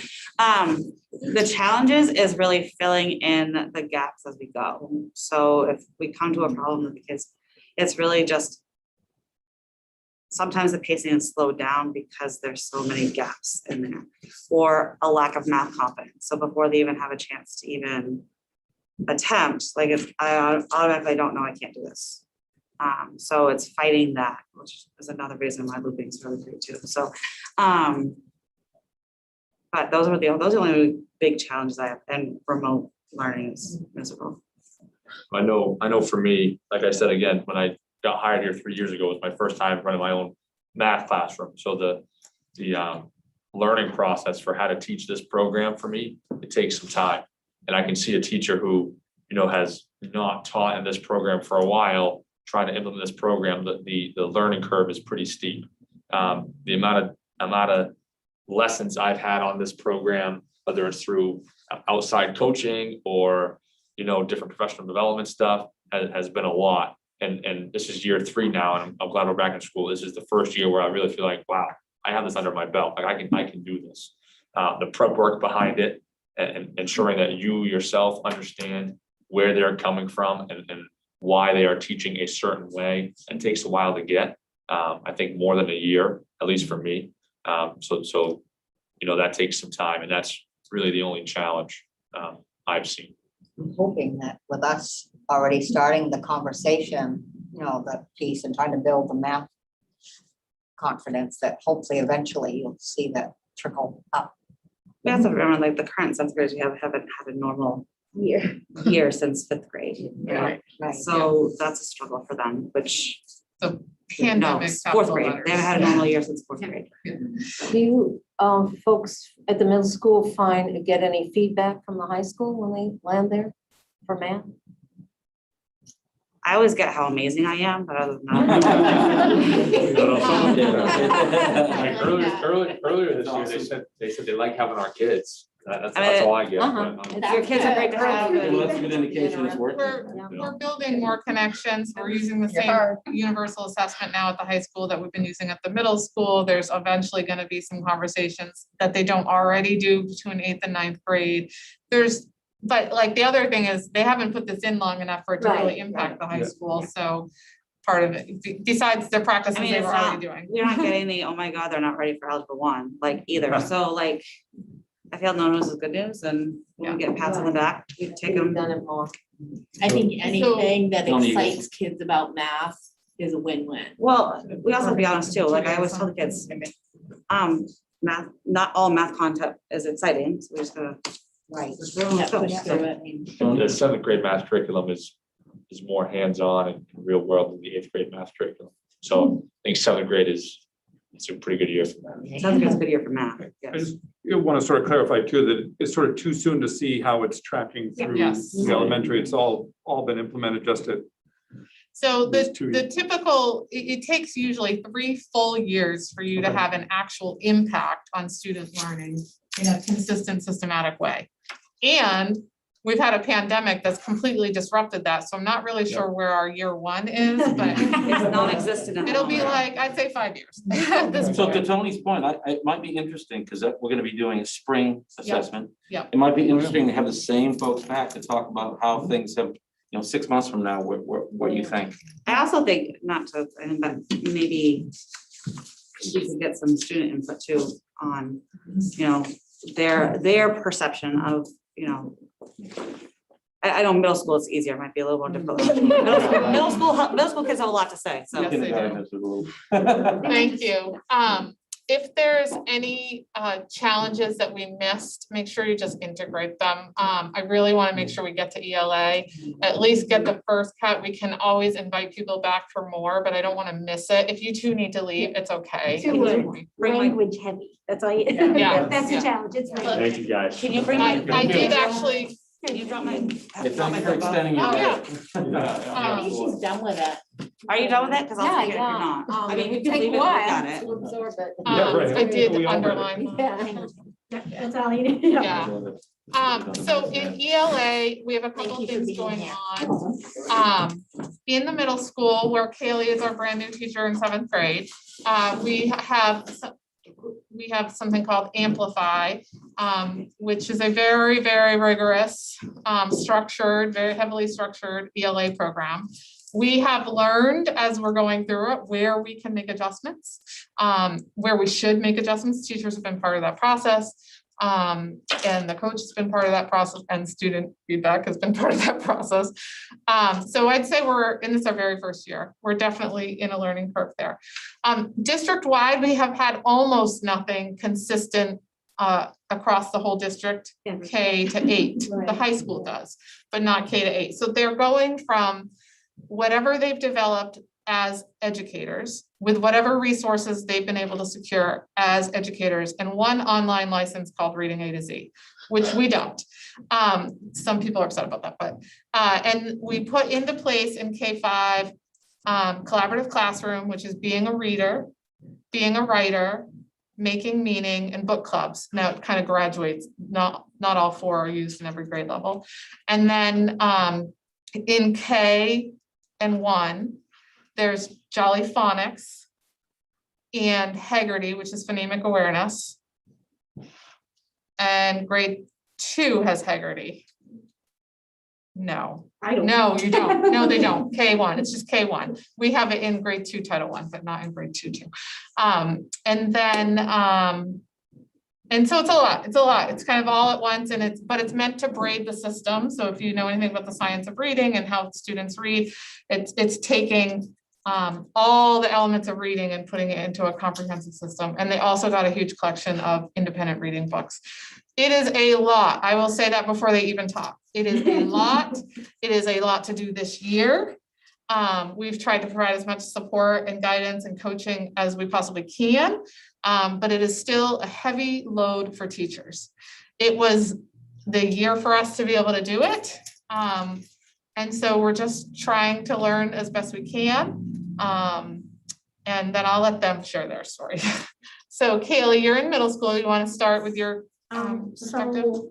the challenges is really filling in the gaps as we go. So if we come to a problem with the kids, it's really just sometimes the pacing is slowed down because there's so many gaps in there, or a lack of math confidence. So before they even have a chance to even attempt, like if I automatically don't know, I can't do this. So it's fighting that, which is another reason why looping is really great too. So, but those are the only big challenges I have, and remote learning is miserable. I know for me, like I said, again, when I got hired here 3 years ago, it was my first time running my own math classroom. So the learning process for how to teach this program for me, it takes some time. And I can see a teacher who, has not taught in this program for a while, trying to implement this program, the learning curve is pretty steep. The amount of lessons I've had on this program, whether it's through outside coaching or, different professional development stuff, has been a lot. And this is year 3 now, and I'm glad we're back in school. This is the first year where I really feel like, wow, I have this under my belt. Like I can do this. The prep work behind it, and ensuring that you yourself understand where they're coming from and why they are teaching a certain way. It takes a while to get. I think more than a year, at least for me. So that takes some time, and that's really the only challenge I've seen. I'm hoping that with us already starting the conversation, the piece and trying to build the math confidence, that hopefully eventually you'll see that trickle up. We have to remember, like the current 7th graders we haven't had a normal year since 5th grade. Right. So that's a struggle for them, which So pandemic. 4th grade. They haven't had a normal year since 4th grade. Do you folks at the middle school get any feedback from the high school when they land there for math? I always get how amazing I am, but other than that. Earlier this year, they said they like having our kids. That's all I get. Your kids are great to have. Well, that's a good indication it's working. We're building more connections. We're using the same universal assessment now at the high school that we've been using at the middle school. There's eventually going to be some conversations that they don't already do between 8th and 9th grade. But like the other thing is they haven't put this in long enough for it to really impact the high school. So part of it, besides the practices they were already doing. We're not getting the, oh my God, they're not ready for algebra 1, like either. So like, I feel no news is good news, and when we get pats on the back, we take them. Done it more. I think anything that Don't need- excites kids about math is a win-win. Well, we also have to be honest too, like I always tell the kids, math, not all math content is exciting, so we just gotta. Right. Yeah, push through it. The seventh grade math curriculum is more hands-on and real world than the eighth grade math curriculum. So I think seventh grade it's a pretty good year for that. Sounds like it's a good year for math, I yes. just want to sort of clarify too, that it's sort of too soon to see how it's tracking through Yes. the elementary. It's all been implemented just at. So These two the typical, it takes usually 3 full years for you to have an actual impact on student learning in a consistent, systematic way. And we've had a pandemic that's completely disrupted that, so I'm not really sure where our year 1 is, but It's non-existent. it'll be like, I'd say 5 years at this So to point. Tony's point, it might be interesting, because we're gonna be doing a spring assessment. Yeah. It might be interesting to have the same folks back to talk about how things have, 6 months from now, what you think. I also think, not to, but maybe we could get some student input too on, their perception of, I know middle school is easier, it might be a little more difficult. Middle school kids have a lot to say, so. Yes, they do. Thank you. If there's any challenges that we missed, make sure you just integrate them. I really want to make sure we get to ELA, at least get the first cut. We can always invite people back for more, but I don't want to miss it. If you two need to leave, it's okay. Too language heavy, that's all you, Yeah. that's the Yeah. challenge, it's. Thank you, guys. Can you bring I my? did actually, Can you drop my? Thank you for extending your Oh, day. I think she's done with it. Are you done with it? Cause I'll take it if you're not. I mean, we can leave it, we got it. To absorb it. Yeah, right. I did We all read it. underline. Yeah, that's all you need. Yeah. So in ELA, we have a couple Thank you for things being going here. on. In the middle school, where Kaylee is our brand new teacher in 7th grade, we have something called Amplify, which is a very, very rigorous, structured, very heavily structured ELA program. We have learned as we're going through it where we can make adjustments, where we should make adjustments. Teachers have been part of that process. And the coach has been part of that process, and student feedback has been part of that process. So I'd say this is our very first year. We're definitely in a learning curve there. District-wide, we have had almost nothing consistent across the whole district, K to 8. The high school does, but not K to 8. So they're going from whatever they've developed as educators with whatever resources they've been able to secure as educators and one online license called Reading A to Z, which we don't. Some people are upset about that, but, and we put into place in K5, collaborative classroom, which is being a reader, being a writer, making meaning, and book clubs. Now it kind of graduates, not all 4 are used in every grade level. And then in K and 1, there's Jolly Phonics and Haggerty, which is Phonemic Awareness. And grade 2 has Haggerty. No, no, you don't. No, they don't. K1, it's just K1. We have it in grade 2, Title 1, but not in grade 2 too. And then, and so it's a lot. It's kind of all at once, and it's meant to braid the system. So if you know anything about the science of reading and how students read, it's taking all the elements of reading and putting it into a comprehensive system. And they also got a huge collection of independent reading books. It is a lot. I will say that before they even talk. It is a lot. It is a lot to do this year. We've tried to provide as much support and guidance and coaching as we possibly can, but it is still a heavy load for teachers. It was the year for us to be able to do it. And so we're just trying to learn as best we can. And then I'll let them share their story. So Kaylee, you're in middle school. You want to start with your perspective? So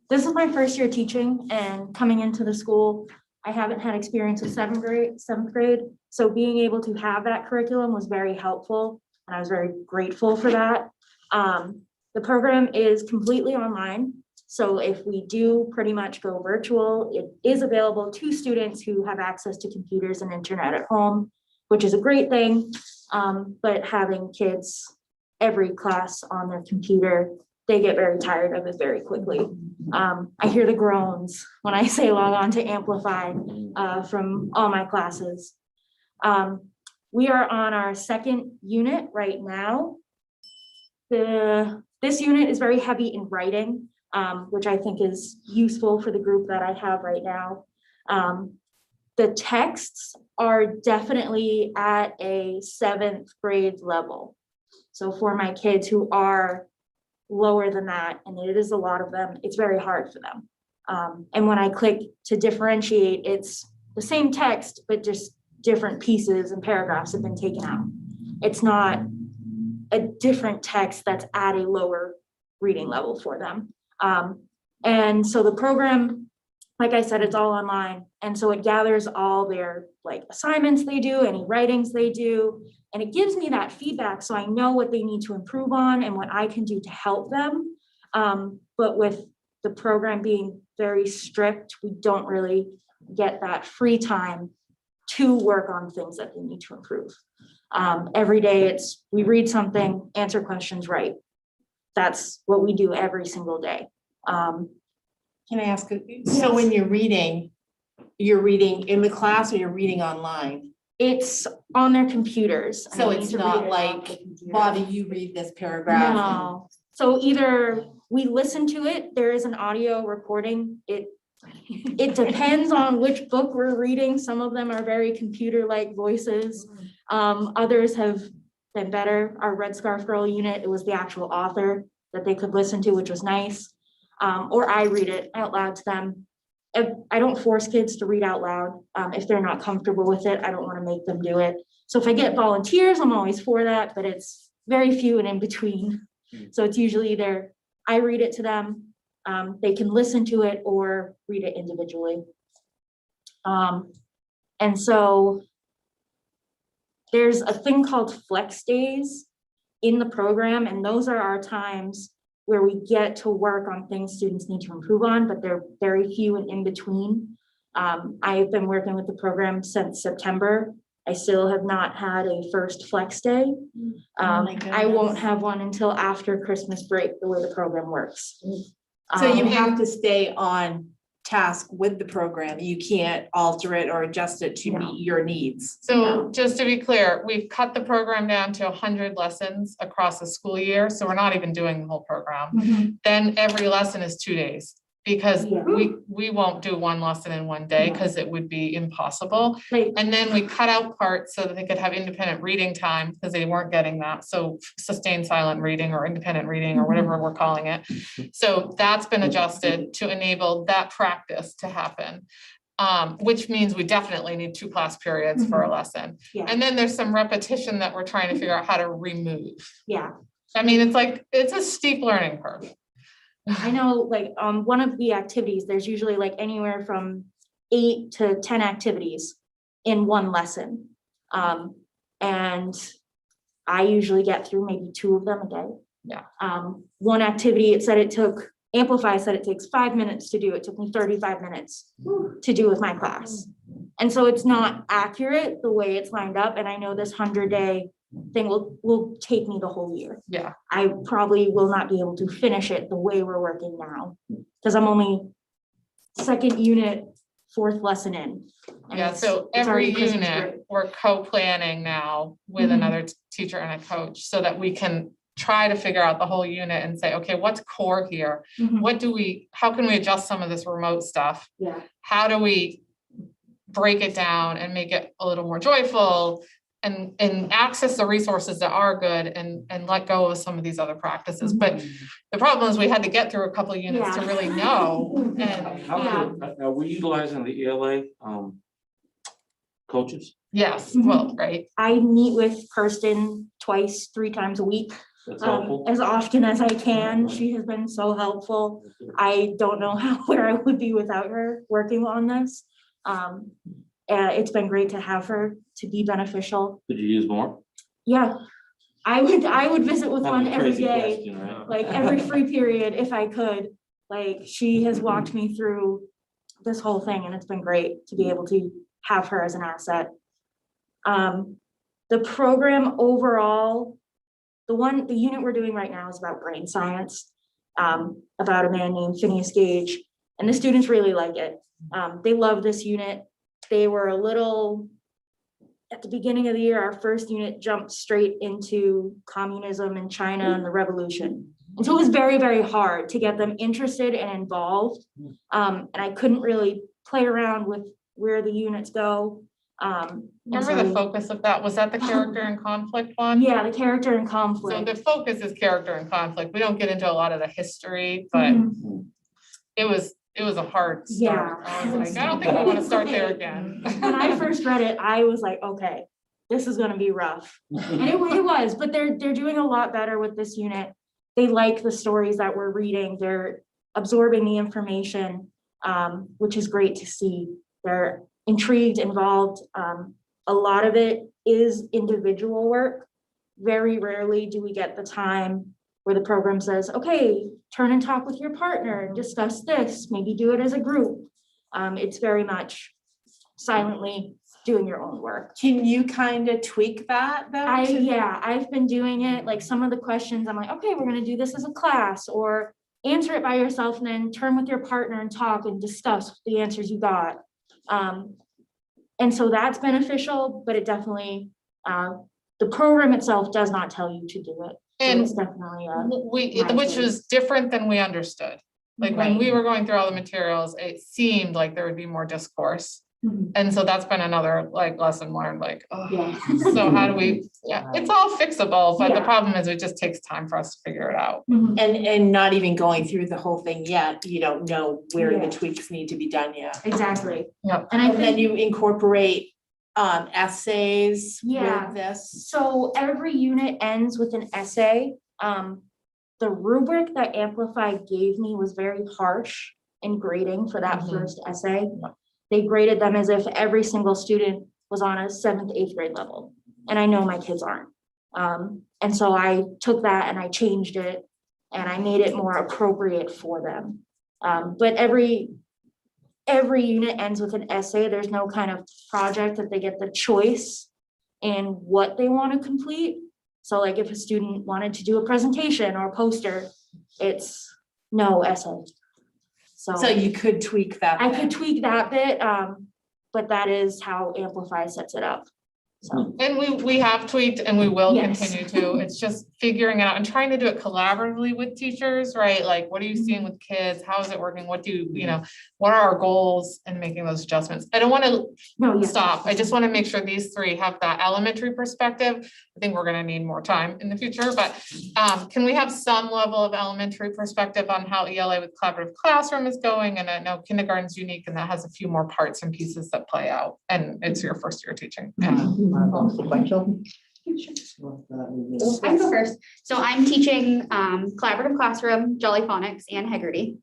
this is my first year teaching, and coming into the school, I haven't had experience with 7th grade. So being able to have that curriculum was very helpful, and I was very grateful for that. The program is completely online. So if we do pretty much go virtual, it is available to students who have access to computers and internet at home, which is a great thing. But having kids every class on their computer they get very tired of it very quickly. I hear the groans when I say log on to Amplify from all my classes. We are on our second unit right now. This unit is very heavy in writing, which I think is useful for the group that I have right now. The texts are definitely at a 7th grade level. So for my kids who are lower than that, and it is a lot of them, it's very hard for them. And when I click to differentiate, it's the same text, but just different pieces and paragraphs have been taken out. It's not a different text that's at a lower reading level for them. And so the program, like I said, it's all online. And so it gathers all their like assignments they do, any writings they do, and it gives me that feedback so I know what they need to improve on and what I can do to help them. But with the program being very strict, we don't really get that free time to work on things that they need to improve. Every day we read something, answer questions, right. That's what we do every single day. Can I ask, so when you're reading in the class or you're reading online? It's on their computers. So I need it's to read not it off like, the computer. Bobby, you read this paragraph. No. So either we listen to it, there is an audio recording. It depends on which book we're reading. Some of them are very computer-like voices. Others have been better. Our Red Scarf Girl unit, it was the actual author that they could listen to, which was nice. Or I read it out loud to them. I don't force kids to read out loud. If they're not comfortable with it, I don't want to make them do it. So if I get volunteers, I'm always for that, but it's very few and in between. So it's usually either I read it to them, they can listen to it or read it individually. And so there's a thing called flex days in the program, and those are our times where we get to work on things students need to improve on, but they're very few and in between. I've been working with the program since September. I still have not had a first flex day. I won't have one until after Christmas break, the way the program works. So you have to stay on task with the program. You can't alter it or adjust it to meet your needs. So just to be clear, we've cut the program down to 100 lessons across the school year. So we're not even doing the whole program. Then every lesson is 2 days because we won't do one lesson in one day because it would be impossible. And then we cut out parts so that they could have independent reading time because they weren't getting that. So sustained silent reading or independent reading or whatever we're calling it. So that's been adjusted to enable that practice to happen. Which means we definitely need 2 class periods for a lesson. And then there's some repetition that we're trying to figure out how to remove. I mean, it's a steep learning curve. I know like one of the activities, there's usually like anywhere from 8 to 10 activities in one lesson. And I usually get through maybe 2 of them a day. One activity, Amplify said it takes 5 minutes to do. It took me 35 minutes to do with my class. And so it's not accurate the way it's lined up. And I know this 100-day thing will take me the whole year. I probably will not be able to finish it the way we're working now because I'm only 2nd unit, 4th lesson in. So every unit we're co-planning now with another teacher and a coach so that we can try to figure out the whole unit and say, okay, what's core here? How can we adjust some of this remote stuff? How do we break it down and make it a little more joyful and access the resources that are good and let go of some of these other practices. But the problem is we had to get through a couple of units to really know. And Are we utilizing the ELA coaches? yes, well, right. I meet with Kirsten 2-3 times a week. As often as I can. She has been so helpful. I don't know where I would be without her working on this. It's been great to have her to be beneficial. Could you use more? Yeah, I would visit with one every day, question, right? like every free period if I could. Like she has walked me through this whole thing and it's been great to be able to have her as an asset. The program overall, the unit we're doing right now is about brain science. about a man named Phineas Gage, and the students really like it. They love this unit. They were a little, at the beginning of the year, our first unit jumped straight into communism in China and the revolution. And so it was very, very hard to get them interested and involved. And I couldn't really play around with where the units go. Remember the focus of that? Was that the character and conflict one? Yeah, the character and So conflict. the focus is character and conflict. We don't get into a lot of the history, but Mhm. it was a hard start. Yeah. I was like, I don't think we want to start there again. When I first read it, I was like, okay, this is gonna be rough. And it was, but they're doing a lot better with this unit. They like the stories that we're reading. They're absorbing the information, which is great to see. They're intrigued, involved. A lot of it is individual work. Very rarely do we get the time where the program says, okay, turn and talk with your partner, discuss this, maybe do it as a group. It's very much silently doing your own work. Can you kind of tweak that though? I've been doing it, like some of the questions, I'm like, okay, we're gonna do this as a class, or answer it by yourself and then turn with your partner and talk and discuss the answers you got. And so that's beneficial, but it definitely, the program itself does not tell you to do it. So And it's definitely which was different than we understood. Like when we were going through all the materials, it seemed like there would be more discourse. And so that's been another like lesson learned, like, oh, Yeah. so how do we, it's all fixable, but the Yeah. problem is it just takes time for us to figure it out. And not even going through the whole thing yet, you don't know where Yeah. the tweaks need to be done yet. Exactly. Yep. And I And then think, you incorporate essays Yeah. with this. so every unit ends with an essay. The rubric that Amplify gave me was very harsh in grading for that first essay. They graded them as if every single student was on a 7th, 8th grade level. And I know my kids aren't. And so I took that and I changed it and I made it more appropriate for them. But every unit ends with an essay. There's no kind of project that they get the choice in what they want to complete. So like if a student wanted to do a presentation or a poster, it's no essay. So you could tweak that. I then. could tweak that bit, but that is how Amplify sets it up. So, And we have tweaked and we will Yes. continue to. It's just figuring it out and trying to do it collaboratively with teachers, right? Like, what are you seeing with kids? How is it working? What do you know, what are our goals and making those adjustments? I don't want to no, yes. stop. I just want to make sure these three have that elementary perspective. I think we're going to need more time in the future, but can we have some level of elementary perspective on how ELA with collaborative classroom is going? And I know kindergarten's unique and that has a few more parts and pieces that play out. And it's your first year teaching. Sequential. I can go first. So I'm teaching collaborative classroom, Jolly Phonics, and Heggerty,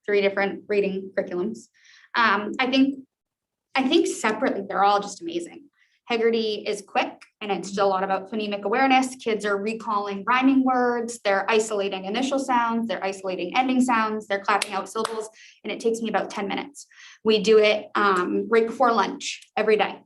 3 different reading curriculums. I think separately, they're all just amazing. Heggerty is quick and it's still a lot about phonemic awareness. Kids are recalling rhyming words, they're isolating initial sounds, they're isolating ending sounds, they're clapping out syllables, and it takes me about 10 minutes. We do it right before lunch every day.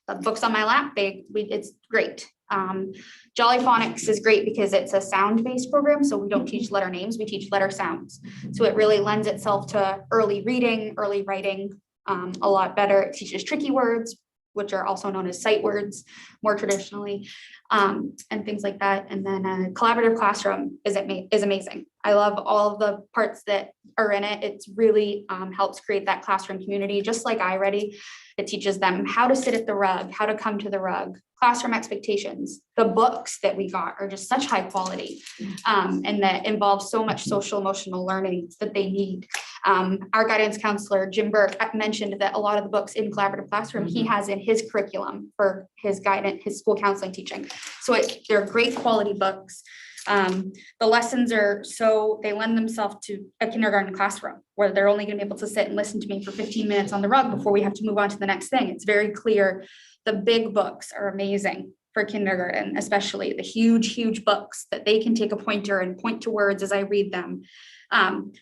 The book's on my lap, it's great. Jolly Phonics is great because it's a sound-based program, so we don't teach letter names, we teach letter sounds. So it really lends itself to early reading, early writing a lot better. It teaches tricky words, which are also known as sight words more traditionally, and things like that. And then a collaborative classroom is amazing. I love all of the parts that are in it. It's really helps create that classroom community, just like iReady. It teaches them how to sit at the rug, how to come to the rug, classroom expectations. The books that we got are just such high quality and that involve so much social emotional learning that they need. Our guidance counselor, Jim Burke, mentioned that a lot of the books in collaborative classroom he has in his curriculum for his guidance, his school counseling teaching. So they're great quality books. The lessons they lend themselves to a kindergarten classroom where they're only going to be able to sit and listen to me for 15 minutes on the rug before we have to move on to the next thing. It's very clear. The big books are amazing for kindergarten, especially the huge books that they can take a pointer and point to words as I read them.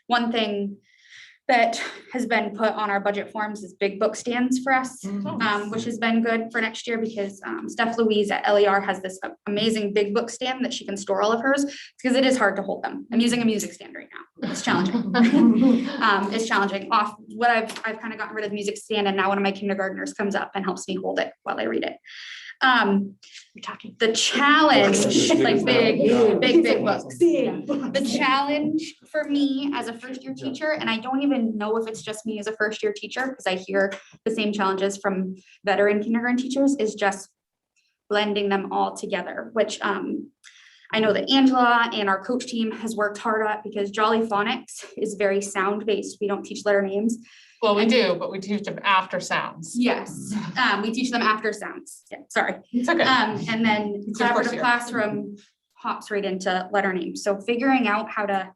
One thing that has been put on our budget forms is big book stands for us, which has been good for next year because Steph Louise at LER has this amazing big book stand that she can store all of hers because it is hard to hold them. I'm using a music stand right now. It's challenging. It's challenging. Off what I've kind of gotten rid of the music stand, and now one of my kindergartners comes up and helps me hold it while I read it. You're talking. The challenge, like big books. The challenge for me as a first-year teacher, and I don't even know if it's just me as a first-year teacher, because I hear the same challenges from veteran kindergarten teachers, is just blending them all together, which I know that Angela and our coach team has worked hard at, because Jolly Phonics is very sound-based. We don't teach letter names. Well, we do, but we teach them after sounds. Yes, we teach them after sounds. Yeah, sorry. It's okay. And then It's your first collaborative year. classroom hops right into letter names. So figuring out how to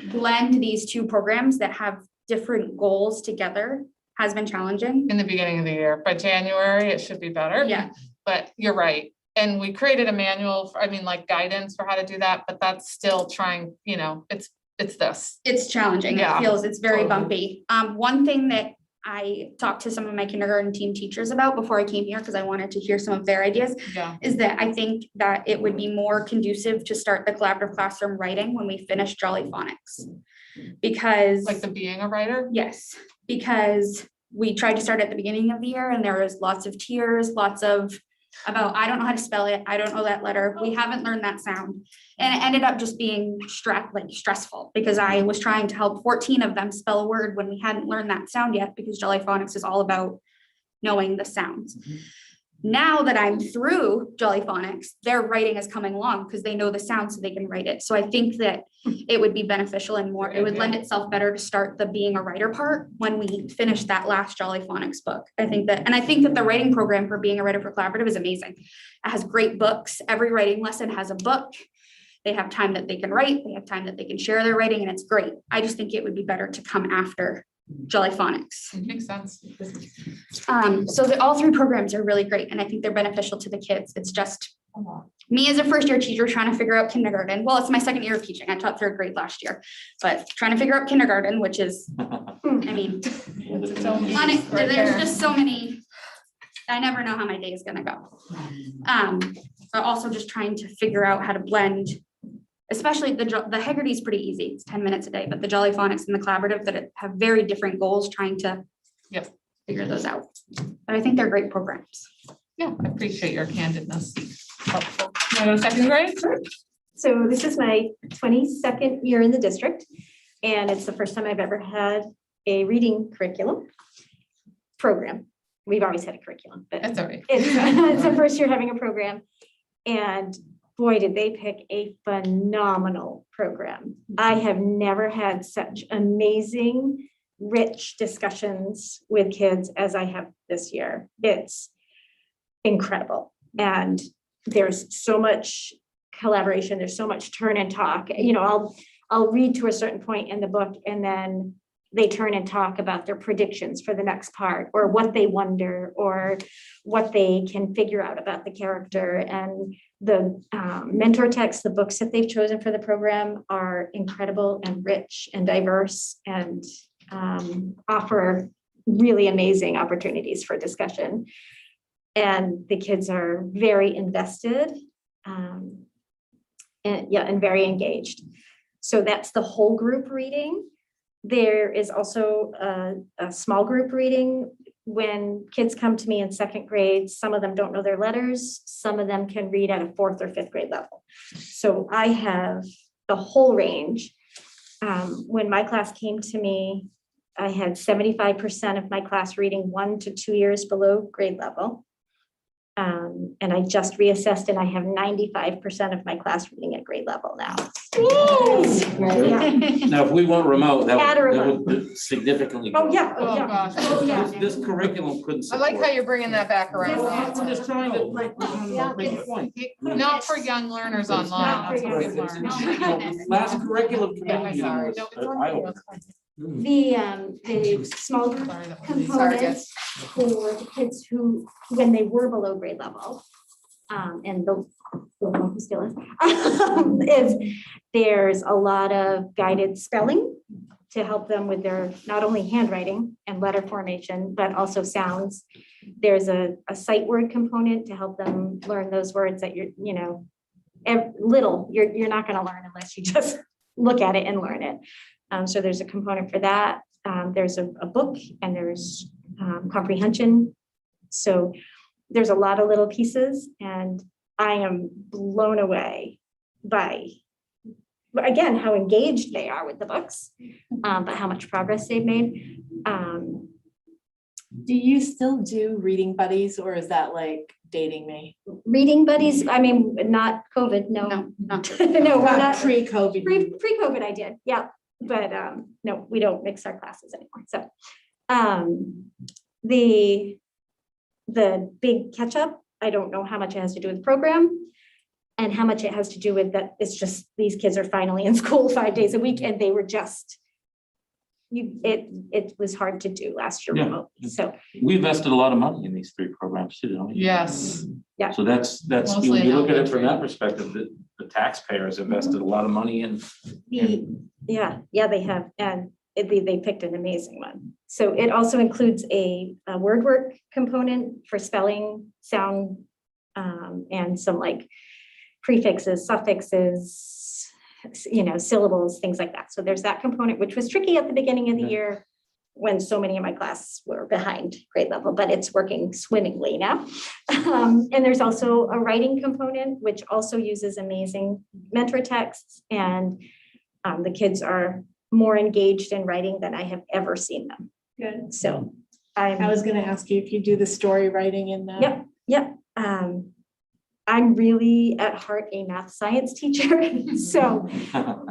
blend these two programs that have different goals together has been challenging. In the beginning of the year, by January, it should be better. Yeah. But you're right. And we created a manual, like guidance for how to do that, but that's still trying, it's this. It's challenging. Yeah, It's very totally. bumpy. One thing that I talked to some of my kindergarten team teachers about before I came here, because I wanted to hear some of their ideas, Yeah. is that I think that it would be more conducive to start the collaborative classroom writing when we finish Jolly Phonics. Because Like the being a writer? yes, because we tried to start at the beginning of the year and there was lots of tears, lots of about, I don't know how to spell it. I don't know that letter. We haven't learned that sound. And it ended up just being stressful because I was trying to help 14 of them spell a word when we hadn't learned that sound yet, because Jolly Phonics is all about knowing the sounds. Now that I'm through Jolly Phonics, their writing is coming along because they know the sound so they can write it. So I think that it would be beneficial and more, it would lend itself better to start the being a writer part when we finish that last Jolly Phonics book. I think that the writing program for being a writer for collaborative is amazing. It has great books. Every writing lesson has a book. They have time that they can write. They have time that they can share their writing, and it's great. I just think it would be better to come after Jolly Phonics. Makes sense. So all three programs are really great, and I think they're beneficial to the kids. It's just me as a first-year teacher trying to figure out kindergarten. Well, it's my second year of teaching. I taught third grade last year, but trying to figure out kindergarten, which is, I mean, there's just so many. I never know how my day is gonna go. But also just trying to figure out how to blend, especially the Haggerty is pretty easy. It's 10 minutes a day, but the Jolly Phonics and the collaborative that have very different goals, trying to figure those out. But I think they're great programs. Yeah, I appreciate your candidness. Helpful. You wanna go second grade? So this is my 22nd year in the district, and it's the first time I've ever had a reading curriculum program. We've always had a curriculum, but That's all right. it's the first year having a program. And boy, did they pick a phenomenal program. I have never had such amazing, rich discussions with kids as I have this year. It's incredible. And there's so much collaboration. There's so much turn and talk. I'll read to a certain point in the book, and then they turn and talk about their predictions for the next part, or what they wonder, or what they can figure out about the character. And the mentor texts, the books that they've chosen for the program are incredible and rich and diverse, and offer really amazing opportunities for discussion. And the kids are very invested and very engaged. So that's the whole group reading. There is also a small group reading. When kids come to me in second grade, some of them don't know their letters. Some of them can read at a fourth or fifth grade level. So I have the whole range. When my class came to me, I had 75% of my class reading 1 to 2 years below grade level. And I just reassessed, and I have 95% of my class reading at grade level now. Yeah. Now, if we went remote, Add a that remote. would significantly. Oh, go yeah, up. oh, yeah. gosh. Oh, yeah. This curriculum couldn't I like support. how you're bringing that back around. I'm just trying to make a point. Not for young learners online. That's what we've learned. Last curriculum Yeah, committee meeting sorry. was No, it's an on eye-opener. The small group Sorry, that was- components for the kids who, when they were below grade level, and the one who still is there's a lot of guided spelling to help them with their, not only handwriting and letter formation, but also sounds. There's a sight word component to help them learn those words that you're not gonna learn unless you just look at it and learn it. So there's a component for that. There's a book and there's comprehension. So there's a lot of little pieces, and I am blown away by, again, how engaged they are with the books, but how much progress they've made. Do you still do reading buddies, or is that like dating me? Reading buddies, I mean, not COVID, no. No, not No, we're not. Pre-COVID. Pre-COVID I did, yeah, but no, we don't mix our classes anymore, so. The big catch-up, I don't know how much it has to do with the program and how much it has to do with that it's just, these kids are finally in school 5 days a week, and they were just, it was hard to do last year Yeah. remotely, so. We invested a lot of money in these 3 programs too, don't we? Yes. Yeah. So that's, Mostly when you look at it from elementary. that perspective, the taxpayers invested a lot of money in. Yeah, they have, and they picked an amazing one. So it also includes a word work component for spelling, sound, and some like prefixes, suffixes, syllables, things like that. So there's that component, which was tricky at the beginning of the year when so many of my classes were behind grade level, but it's working swimmingly now. And there's also a writing component, which also uses amazing mentor texts, and the kids are more engaged in writing than I have ever seen them. Good. So I was gonna ask you if you do the story writing in that. Yep. I'm really at heart a math science teacher. So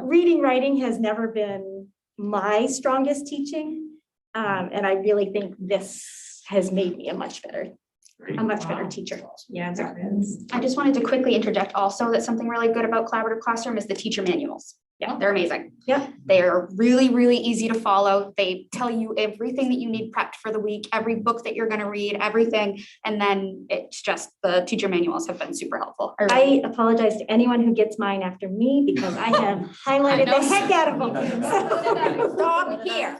reading, writing has never been my strongest teaching. And I really think this has made me a much better teacher. Yeah, there is. I just wanted to quickly interject also that something really good about collaborative classroom is the teacher manuals. Yeah. They're amazing. Yeah. They are really, really easy to follow. They tell you everything that you need prepped for the week, every book that you're gonna read, everything. And then it's just, the teacher manuals have been super helpful. I apologize to anyone who gets mine after me because I have highlighted the heck out of them. Stop here.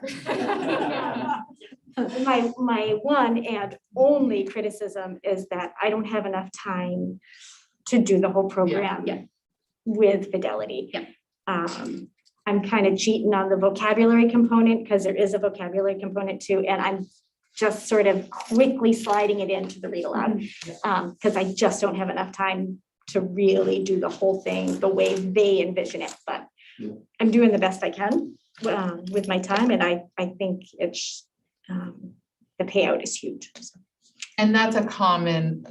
My one and only criticism is that I don't have enough time to do the whole program with fidelity. Yeah. I'm kind of cheating on the vocabulary component because there is a vocabulary component too, and I'm just sort of quickly sliding it into the read aloud because I just don't have enough time to really do the whole thing the way they envision it. But I'm doing the best I can with my time, and I think it's the payout is huge. And that's a common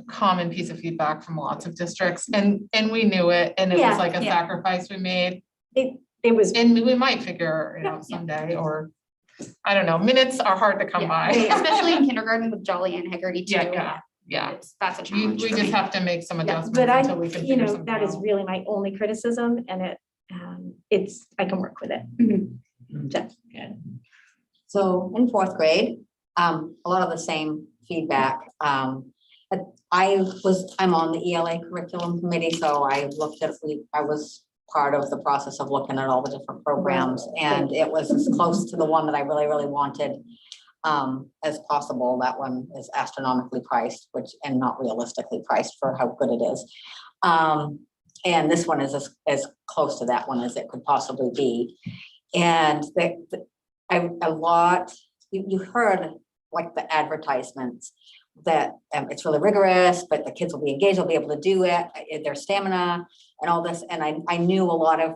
piece of feedback from lots of districts, and we knew it, and it was like a sacrifice we made. It was, and we might figure it out someday, or I don't know, minutes are hard to come by. Especially in kindergarten with Jolly and Haggerty too. Yeah. That's a challenge. We just have to make some adjustments but until we can figure something that is out. really my only criticism, and I can work with it. So in 4th grade, a lot of the same feedback. I'm on the ELA curriculum committee, so I was part of the process of looking at all the different programs, and it was as close to the one that I really, really wanted as possible. That one is astronomically priced, and not realistically priced for how good it is. And this one is as close to that one as it could possibly be. And you heard like the advertisements that it's really rigorous, but the kids will be engaged, they'll be able to do it, their stamina and all this. And I knew a lot of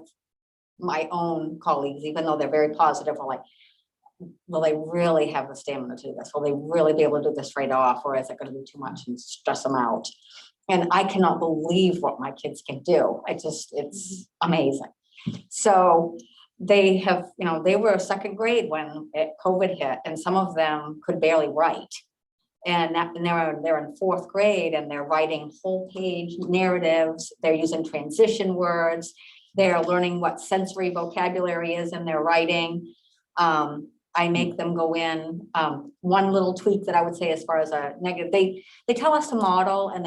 my own colleagues, even though they're very positive, were like, will they really have the stamina to do this? Will they really be able to do this right off? Or is it going to be too much and stress them out? And I cannot believe what my kids can do. It's amazing. So they have, they were 2nd grade when COVID hit, and some of them could barely write. And they're in 4th grade, and they're writing whole page narratives. They're using transition words. They're learning what sensory vocabulary is in their writing. I make them go in. One little tweak that I would say as far as a negative, they tell us to model, and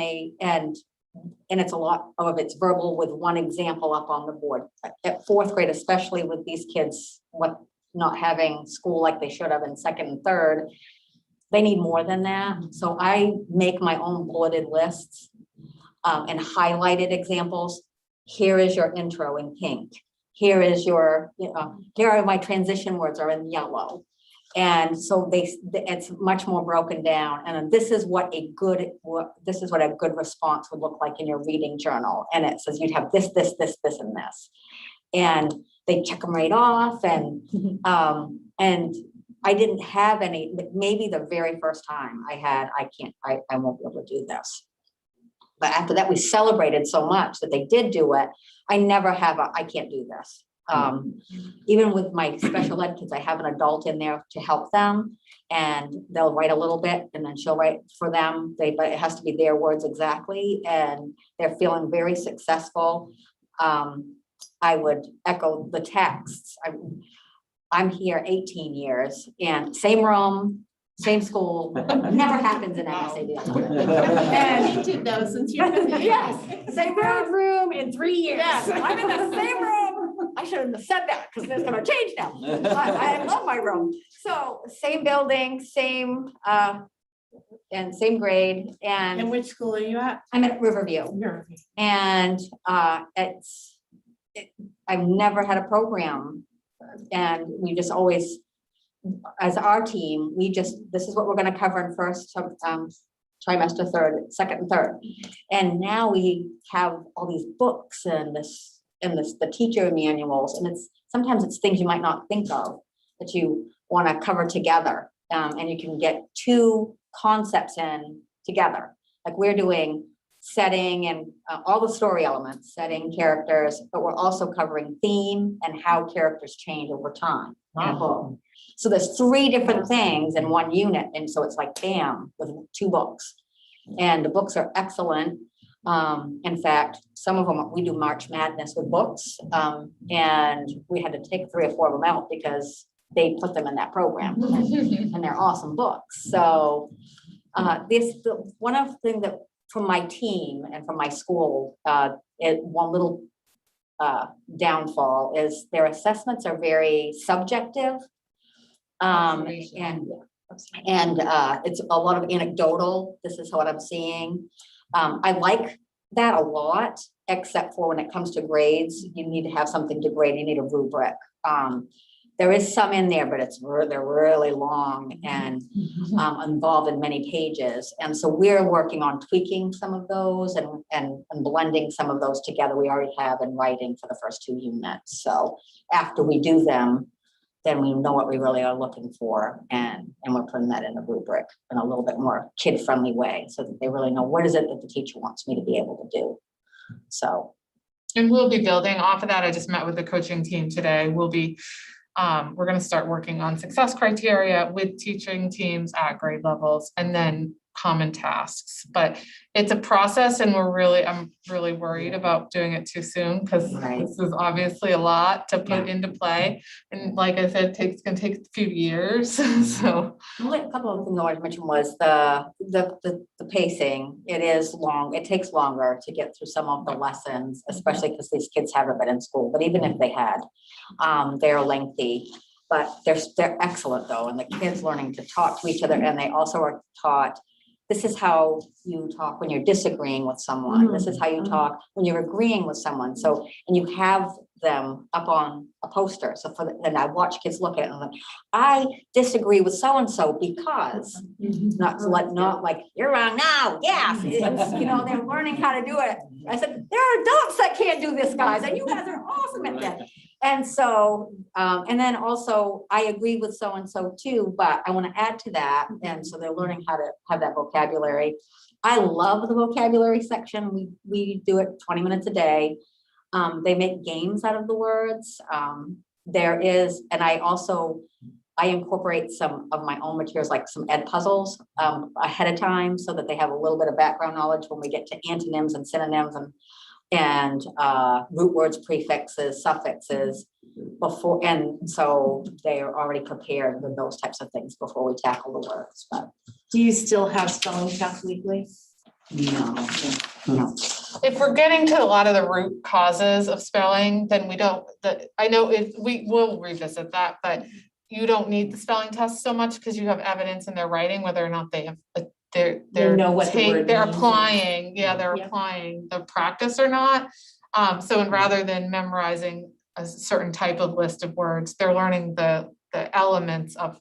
it's a lot of it's verbal with one example up on the board. At 4th grade, especially with these kids, what not having school like they should have in second and third. They need more than that. So I make my own bulleted lists and highlighted examples. Here is your intro in pink. Here is your, here are my transition words are in yellow. And so it's much more broken down. And this is what a good response would look like in your reading journal. And it says you'd have this, and this. And they check them right off. And I didn't have any, maybe the very first time I won't be able to do this. But after that, we celebrated so much that they did do it. I never have I can't do this. Even with my special ed kids, I have an adult in there to help them, and they'll write a little bit and then she'll write for them. But it has to be their words exactly, and they're feeling very successful. I would echo the texts. I'm here 18 years and same room, same school, never happens in MSAD11. And you did those since you're. Yes, same room in 3 years. Yes. I'm in the same room. I shouldn't have said that because it's gonna change now. I love my room. So same building, same and same grade. And And which school are you at? I'm at Riverview. And I've never had a program. And we just always, as our team, this is what we're gonna cover in first trimester, second and third. And now we have all these books and the teacher manuals, and sometimes it's things you might not think of that you wanna cover together. And you can get two concepts in together. Like we're doing setting and all the story elements, setting characters, but we're also covering theme and how characters change over time. So there's 3 different things in one unit. And so it's like, bam, with 2 books. And the books are excellent. In fact, some of them, we do March Madness with books. And we had to take 3 or 4 of them out because they put them in that program and they're awesome books. So one of the things that from my team and from my school, one little downfall is their assessments are very subjective. And it's a lot of anecdotal. This is what I'm seeing. I like that a lot, except for when it comes to grades, you need to have something to grade. You need a rubric. There is some in there, but they're really long and involved in many pages. And so we're working on tweaking some of those and blending some of those together. We already have in writing for the first 2 units. So after we do them, then we know what we really are looking for, and we're putting that in a rubric in a little bit more kid-friendly way so that they really know what is it that the teacher wants me to be able to do. So. And we'll be building off of that. I just met with the coaching team today. We're going to start working on success criteria with teaching teams at grade levels and then common tasks. But it's a process, and I'm really worried about doing it too soon because this is obviously a lot to put into play. And like I said, it's going to take a few years. So a couple of things I wanted to mention was the pacing. It is long. It takes longer to get through some of the lessons, especially because these kids haven't been in school. But even if they had, they're lengthy. But they're excellent though, and the kids learning to talk to each other, and they also are taught. This is how you talk when you're disagreeing with someone. This is how you talk when you're agreeing with someone. So, and you have them up on a poster. So and I watch kids look at it and I'm like, I disagree with so-and-so because not like you're wrong now. Yes. They're learning how to do it. I said, there are adults that can't do this, guys, and you guys are awesome at that. And so, and then also I agree with so-and-so too, but I want to add to that. And so they're learning how to have that vocabulary. I love the vocabulary section. We do it 20 minutes a day. They make games out of the words. And I incorporate some of my own materials, like some ed puzzles ahead of time so that they have a little bit of background knowledge when we get to antonyms and synonyms and root words, prefixes, suffixes before. And so they are already prepared with those types of things before we tackle the words. But Do you still have spelling test weekly? no. if we're getting to a lot of the root causes of spelling, then we don't, I know we will revisit that, but you don't need the spelling test so much because you have evidence in their writing, whether or not they have, they're know what the word they're means. applying, they're Yeah. applying the practice or not. So and rather than memorizing a certain type of list of words, they're learning the elements of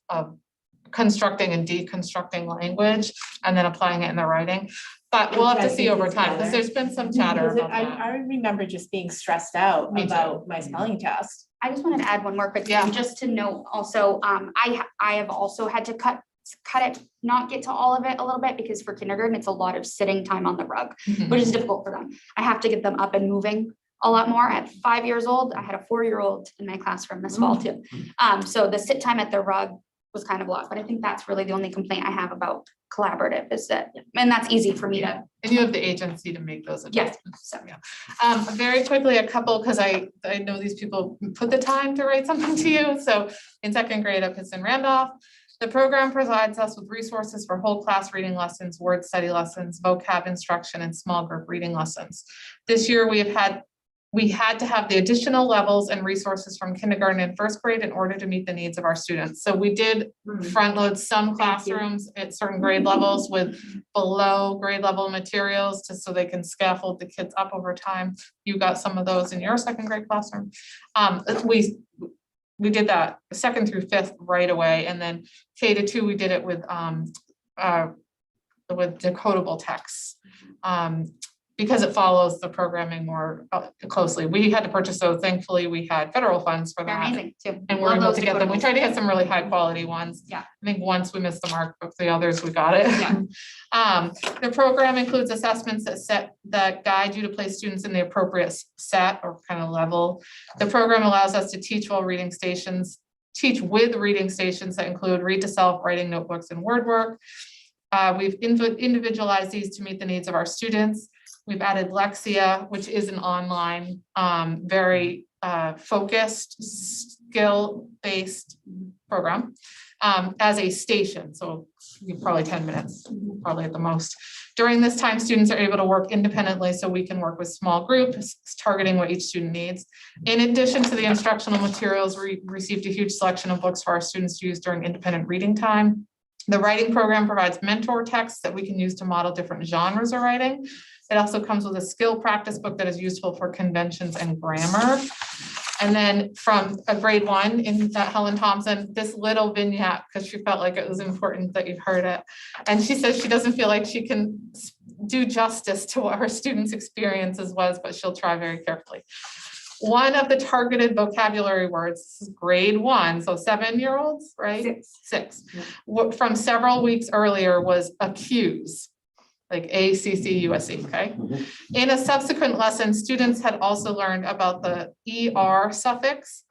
constructing and deconstructing language and then applying it in their writing. But we'll have to see over time, because there's been some chatter Because about I that. remember just being stressed out Me too. about my spelling test. I just wanted to add one more quick thing, just to note also, I have also had to cut it, not get to all of it a little bit, because for kindergarten, it's a lot of sitting time on the rug, Mhm. which is difficult for them. I have to get them up and moving a lot more. At 5 years old, I had a 4-year-old in my classroom this fall too. So the sit time at the rug was kind of a lot, but I think that's really the only complaint I have about collaborative is that, and that's easy for me to. And you have the agency to make those Yes. adjustments. So, yeah. Very quickly, a couple, because I know these people put the time to write something to you. So in second grade at Piston Randolph, the program provides us with resources for whole class reading lessons, word study lessons, vocab instruction, and small group reading lessons. This year, we had to have the additional levels and resources from kindergarten and first grade in order to meet the needs of our students. So we did front load some classrooms at certain grade levels with below grade level materials, just so they can scaffold the kids up over time. You got some of those in your second grade classroom. We did that 2nd through 5th right away, and then K-2 we did it with decodable texts. Because it follows the programming more closely. We had to purchase those. Thankfully, we had federal funds for They're that. amazing too. And we're Love able those to get them. We decodable. tried to get some really high quality ones. Yeah. I think once we missed the mark, but the others we got it. Yeah. The program includes assessments that guide you to place students in the appropriate set or kind of level. The program allows us to teach with reading stations that include read to self, writing notebooks, and word work. We've individualized these to meet the needs of our students. We've added Lexia, which is an online, very focused, skill-based program as a station. So probably 10 minutes, probably at the most. During this time, students are able to work independently, so we can work with small groups, targeting what each student needs. In addition to the instructional materials, we received a huge selection of books for our students to use during independent reading time. The writing program provides mentor texts that we can use to model different genres of writing. It also comes with a skill practice book that is useful for conventions and grammar. And then from a grade 1 in that Helen Thompson, this little vignette, because she felt like it was important that you've heard it. And she says she doesn't feel like she can do justice to what her students' experiences was, but she'll try very carefully. One of the targeted vocabulary words, this is grade 1, so 7-year-olds, right? Six. From several weeks earlier was accuse, like ACCUSE, okay? In a subsequent lesson, students had also learned about the ER suffix.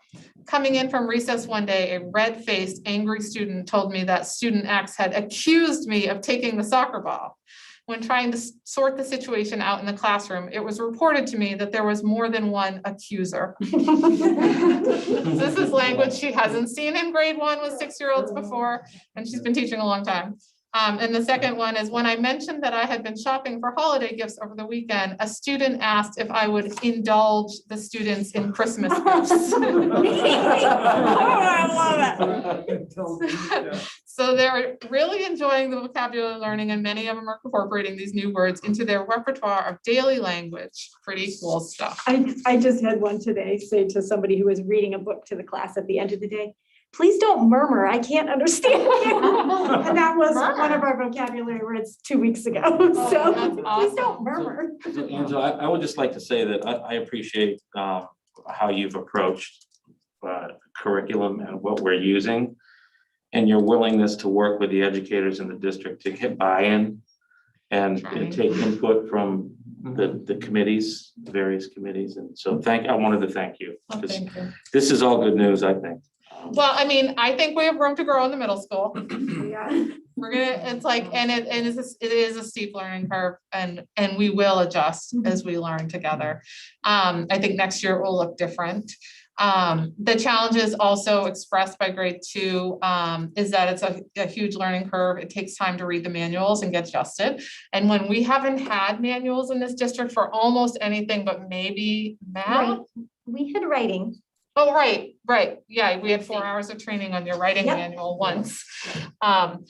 Coming in from recess one day, a red-faced, angry student told me that student X had accused me of taking the soccer ball. When trying to sort the situation out in the classroom, it was reported to me that there was more than one accuser. This is language she hasn't seen in grade 1 with 6-year-olds before, and she's been teaching a long time. And the second one is when I mentioned that I had been shopping for holiday gifts over the weekend, a student asked if I would indulge the students in Christmas gifts. I love it. So they're really enjoying the vocabulary learning, and many of them are incorporating these new words into their repertoire of daily language. Pretty cool stuff. I just had one today say to somebody who was reading a book to the class at the end of the day, please don't murmur, I can't understand you. And that was one of our vocabulary words 2 weeks ago. So that's please awesome. don't murmur. So, Angela, I would just like to say that I appreciate how you've approached curriculum and what we're using, and your willingness to work with the educators in the district to get buy-in and take input from the committees, the various committees. And so I wanted to thank you. Oh, thank you. This is all good news, I think. Well, I mean, I think we have room to grow in the middle school. Yeah. We're gonna, it's like, and it is a steep learning curve, and we will adjust as we learn together. I think next year it will look different. The challenges also expressed by grade 2 is that it's a huge learning curve. It takes time to read the manuals and get adjusted. And when we haven't had manuals in this district for almost anything but maybe math. Right. We had writing. Oh, right. Yeah, we had 4 hours of training on your writing Yep. manual once. But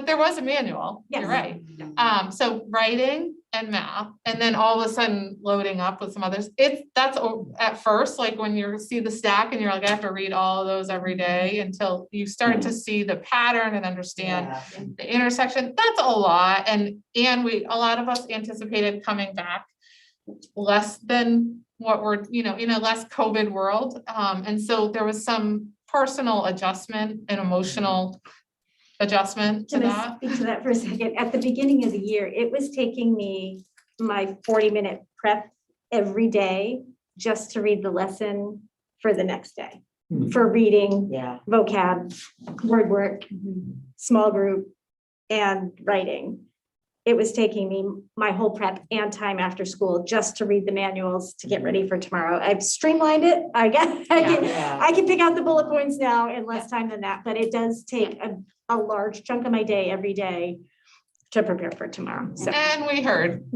there was a manual, you're Yes. right. So writing and math, and then all of a sudden loading up with some others. That's at first, like when you see the stack and you're like, I have to read all of those every day until you start to see the pattern and understand the intersection. That's a lot. And a lot of us anticipated coming back less than what we're, in a less COVID world. And so there was some personal adjustment and emotional adjustment to Can I that. speak to that for a second? At the beginning of the year, it was taking me my 40-minute prep every day just to read the lesson for the next day. For reading, vocab, word work, small group, and writing. It was taking me my whole prep and time after school just to read the manuals to get ready for tomorrow. I've streamlined it. I can pick out the bullet points now in less time than that, but it does take a large chunk of my day every day to prepare for tomorrow. So. And we heard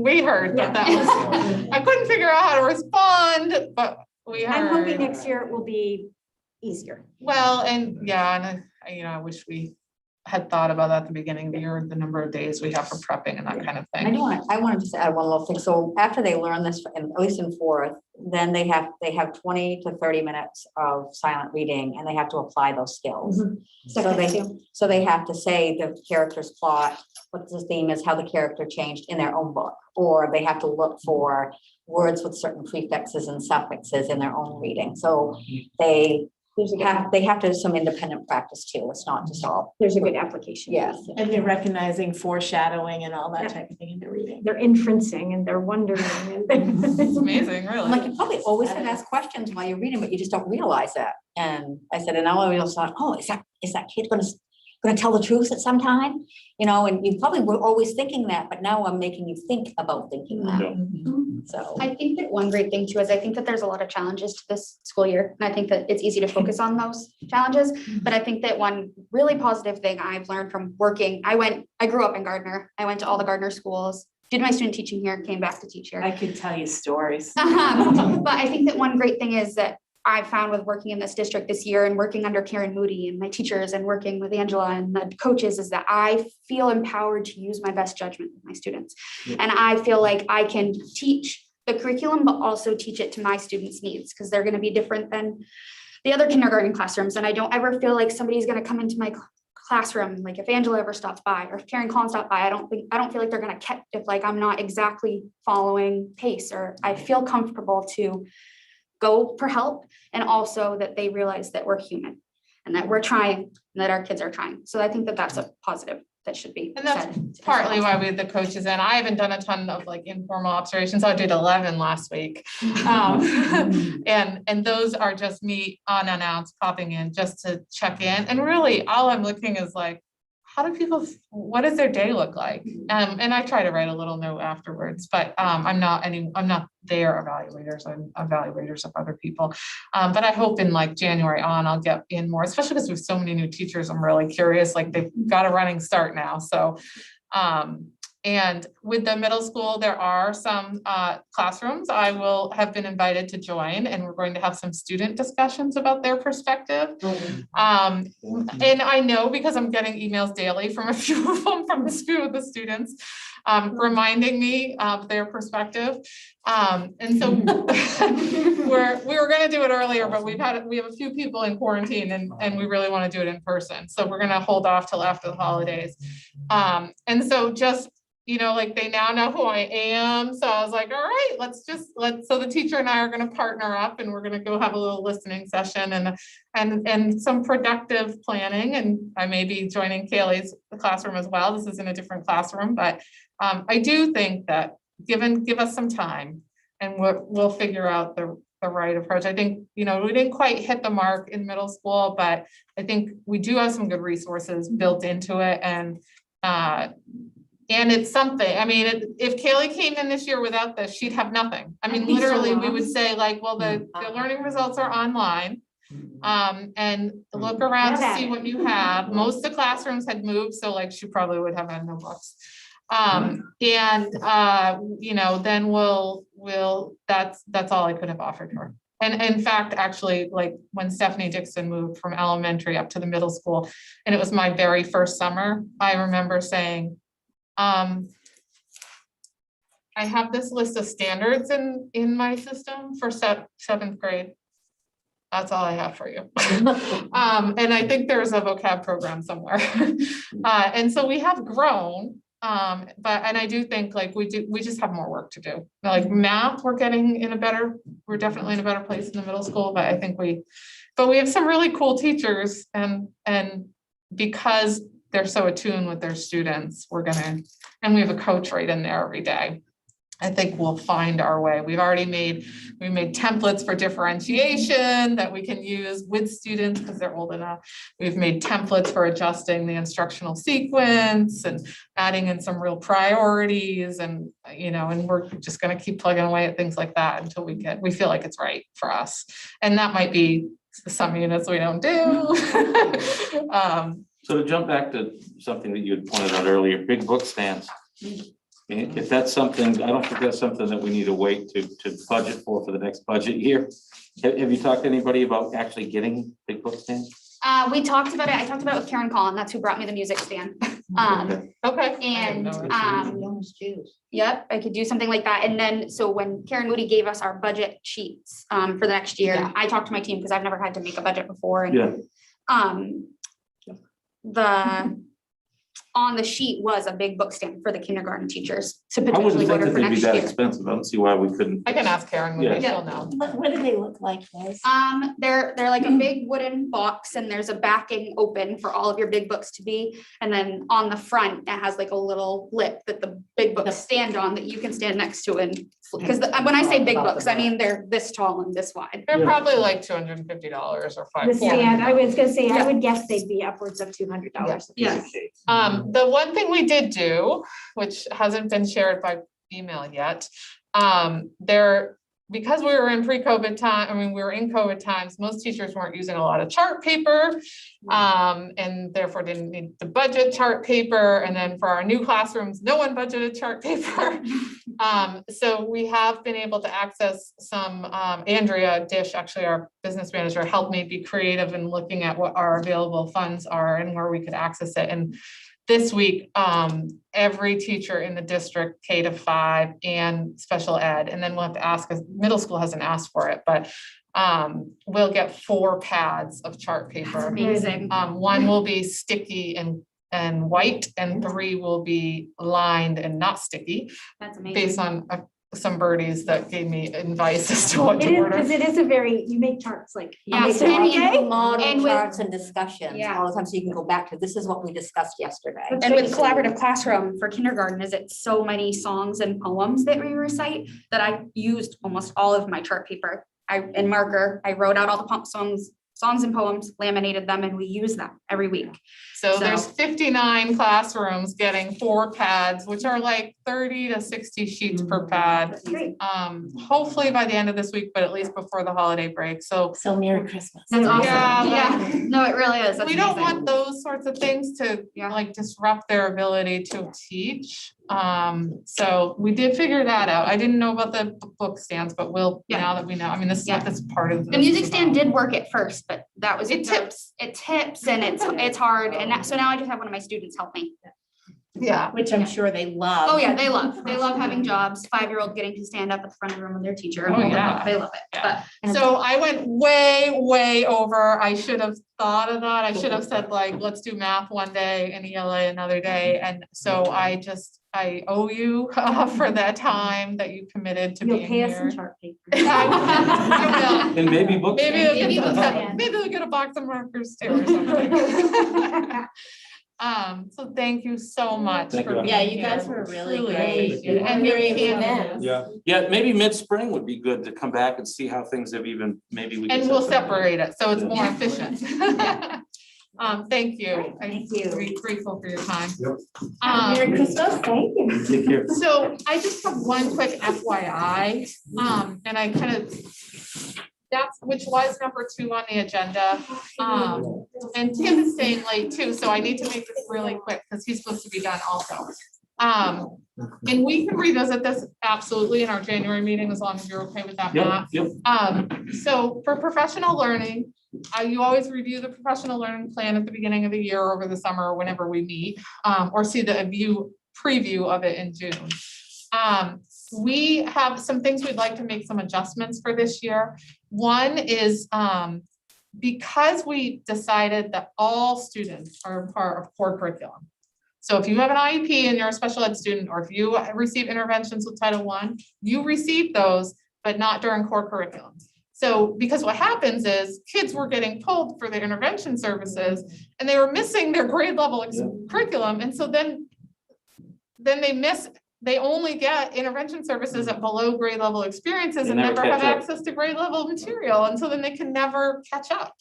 that was, I couldn't figure out how to respond, but we heard. I'm hoping next year it will be easier. Well, and I wish we had thought about that at the beginning of the year, the number of days we have for prepping and that kind of thing. I want to just add one little thing. So after they learn this, at least in 4th, then they have 20 to 30 minutes of silent reading and they have to apply those skills. So they have to say the character's plot, what the theme is, how the character changed in their own book, or they have to look for words with certain prefixes and suffixes in their own reading. So they have to do some independent practice too. It's not just all. There's a good application. Yes. And they're recognizing foreshadowing and all that type of thing in their reading. They're inferencing and they're wondering. It's amazing, really. Like, you probably always have asked questions while you're reading, but you just don't realize that. And I said, and now I was like, oh, is that kid going to tell the truth at some time? And you probably were always thinking that, but now I'm making you think about thinking that. So I think that one great thing too is I think that there's a lot of challenges to this school year. And I think that it's easy to focus on those challenges. But I think that one really positive thing I've learned from working, I grew up in Gardner. I went to all the Gardner schools, did my student teaching here, came back to teach here. I could tell you stories. But I think that one great thing is that I found with working in this district this year and working under Karen Moody and my teachers and working with Angela and the coaches is that I feel empowered to use my best judgment with my students. And I feel like I can teach the curriculum, but also teach it to my students' needs because they're going to be different than the other kindergarten classrooms. And I don't ever feel like somebody's going to come into my classroom, like if Angela ever stops by or if Karen Collins stopped by, I don't feel like they're going to catch if like I'm not exactly following pace, or I feel comfortable to go for help, and also that they realize that we're human and that we're trying and that our kids are trying. So I think that that's a positive that should be. And that's partly why we had the coaches in. I haven't done a ton of like informal observations. I did 11 last week. And those are just me unannounced popping in just to check in. And really all I'm looking is like, what does their day look like? And I try to write a little note afterwards, but I'm not their evaluators. I'm evaluators of other people. But I hope in like January on, I'll get in more, especially because we have so many new teachers. I'm really curious, like they've got a running start now. So, and with the middle school, there are some classrooms I will have been invited to join, and we're going to have some student discussions about their perspective. And I know because I'm getting emails daily from a few of them, from a few of the students, reminding me of their perspective. And so we were going to do it earlier, but we have a few people in quarantine and we really want to do it in person. So we're going to hold off till after the holidays. And so just, like they now know who I am. So I was like, all right, so the teacher and I are going to partner up and we're going to go have a little listening session and some productive planning. And I may be joining Kaylee's classroom as well. This is in a different classroom, but I do think that give us some time and we'll figure out the right approach. I think, we didn't quite hit the mark in middle school, but I think we do have some good resources built into it. And And it's something, I mean, if Kaylee came in this year without this, she'd have nothing. I mean, be so literally, we would lost. say like, well, the learning results are online. And look around to Have see at what you have. Most of the classrooms had moved, so like she probably would have had no books. And you know, then that's all I could have offered her. And in fact, actually, like when Stephanie Dixon moved from elementary up to the middle school, and it was my very first summer, I remember saying, I have this list of standards in my system for seventh grade. That's all I have for you. And I think there's a vocab program somewhere. And so we have grown, and I do think like we just have more work to do. Like math, we're definitely in a better place in the middle school, but I think we have some really cool teachers, and because they're so attuned with their students, and we have a coach right in there every day. I think we'll find our way. We made templates for differentiation that we can use with students because they're old enough. We've made templates for adjusting the instructional sequence and adding in some real priorities, and you know, and we're just going to keep plugging away at things like that until we feel like it's right for us. And that might be some units we don't do. So to jump back to something that you had pointed out earlier, big book stands. If that's something, I don't think that's something that we need to wait to budget for the next budget year. Have you talked to anybody about actually getting big book stands? We talked about it. I talked about it with Karen Collin. That's who brought me the music stand. Okay. And yep, I could do something like that. And then, so when Karen Moody gave us our budget sheets for the next year, Yeah. I talked to my team because I've never had to make a budget before. And Yeah. on the sheet was a big book stand for the kindergarten teachers to I wouldn't potentially think order that for they'd be next that year. expensive. I don't see why we couldn't. I can ask Karen, maybe Yeah. she'll know. What do they look like, Liz? They're like a big wooden box, and there's a backing open for all of your big books to be. And then on the front, it has like a little lip that the big books stand on that you can stand next to. And because when I say big books, I mean they're this tall and this wide. They're probably like $250 or The stand, I was gonna say, I Yeah. would guess they'd be upwards of $200. Yes. The one thing we did do, which hasn't been shared by email yet, because we were in pre-COVID time, I mean, we were in COVID times, most teachers weren't using a lot of chart paper, and therefore didn't need the budget chart paper. And then for our new classrooms, no one budgeted chart paper. So we have been able to access some, Andrea Dish, actually our business manager, helped me be creative in looking at what our available funds are and where we could access it. And this week, every teacher in the district, K-5 and special ed, and then we'll have to ask, because middle school hasn't asked for it, but we'll get 4 pads of chart paper. Amazing. 1 will be sticky and white, and 3 will be lined and not sticky, That's amazing. based on some birdies that gave me advice as to what It to is, order. because it is you make charts like. Yeah, on so the same and- day. Model And with- charts and discussions Yeah. all the time, so you can go back to, this is what we discussed yesterday. And with collaborative classroom for kindergarten, is it so many songs and poems that we recite that I used almost all of my chart paper. In marker, I wrote out all the songs and poems, laminated them, and we use them every week. So there's 59 classrooms getting 4 pads, which are like 30 to 60 sheets per pad. Great. Hopefully by the end of this week, but at least before the holiday break. So So Merry Christmas. That's awesome. Yeah, Yeah, no, it really is. That's we don't amazing. want those sorts of things to Yeah. like disrupt their ability to teach. So we did figure that out. I didn't know about the book stands, but Yeah. now that we know, I mean, this is Yeah. what that's part of. The music stand did work at first, but that was. It tips. It tips and it's hard. And so now I just have one of my students help me. Yeah. Which I'm sure they love. Oh, yeah, they love having jobs. 5-year-old getting to stand up at the front of the room with their teacher. Oh, yeah. They love it. Yeah. But So I went way over. I should have thought of that. I should have said like, let's do math one day and ELA another day. And so I owe you for that time that you committed to You'll being pay us in here. chart paper. I will. And maybe books. Maybe Maybe they'll books, get- yeah. maybe they'll get a box of markers too or something. So thank you so much. Thank for you. being Yeah, you here. guys were really Truly great. appreciate it. And And very very events. Yeah. Yeah, maybe mid-spring would be good to come back and see how things have even, maybe we. can And we'll set something up. separate it, so it's Yeah. more efficient. Thank you. Thank you. I'm grateful for your time. Merry Christmas, thank you. Take care. So I just have one quick FYI, and I kind of, that's, which was number 2 on the agenda. And Tim is staying late too, so I need to make this really quick because he's supposed to be done also. And we can revisit this absolutely in our January meeting, as long as you're okay with that, Matt. Yep. So for professional learning, you always review the professional learning plan at the beginning of the year, over the summer, or whenever we meet, or see the preview of it in June. We have some things we'd like to make some adjustments for this year. One is because we decided that all students are part of core curriculum. So if you have an IEP and you're a special ed student, or if you receive interventions with Title I, you receive those, but not during core curriculum. So because what happens is kids were getting pulled for their intervention services and they were missing their grade level curriculum. And so then they only get intervention services at below grade level experiences and never have access to grade level material. And so then they can never catch up.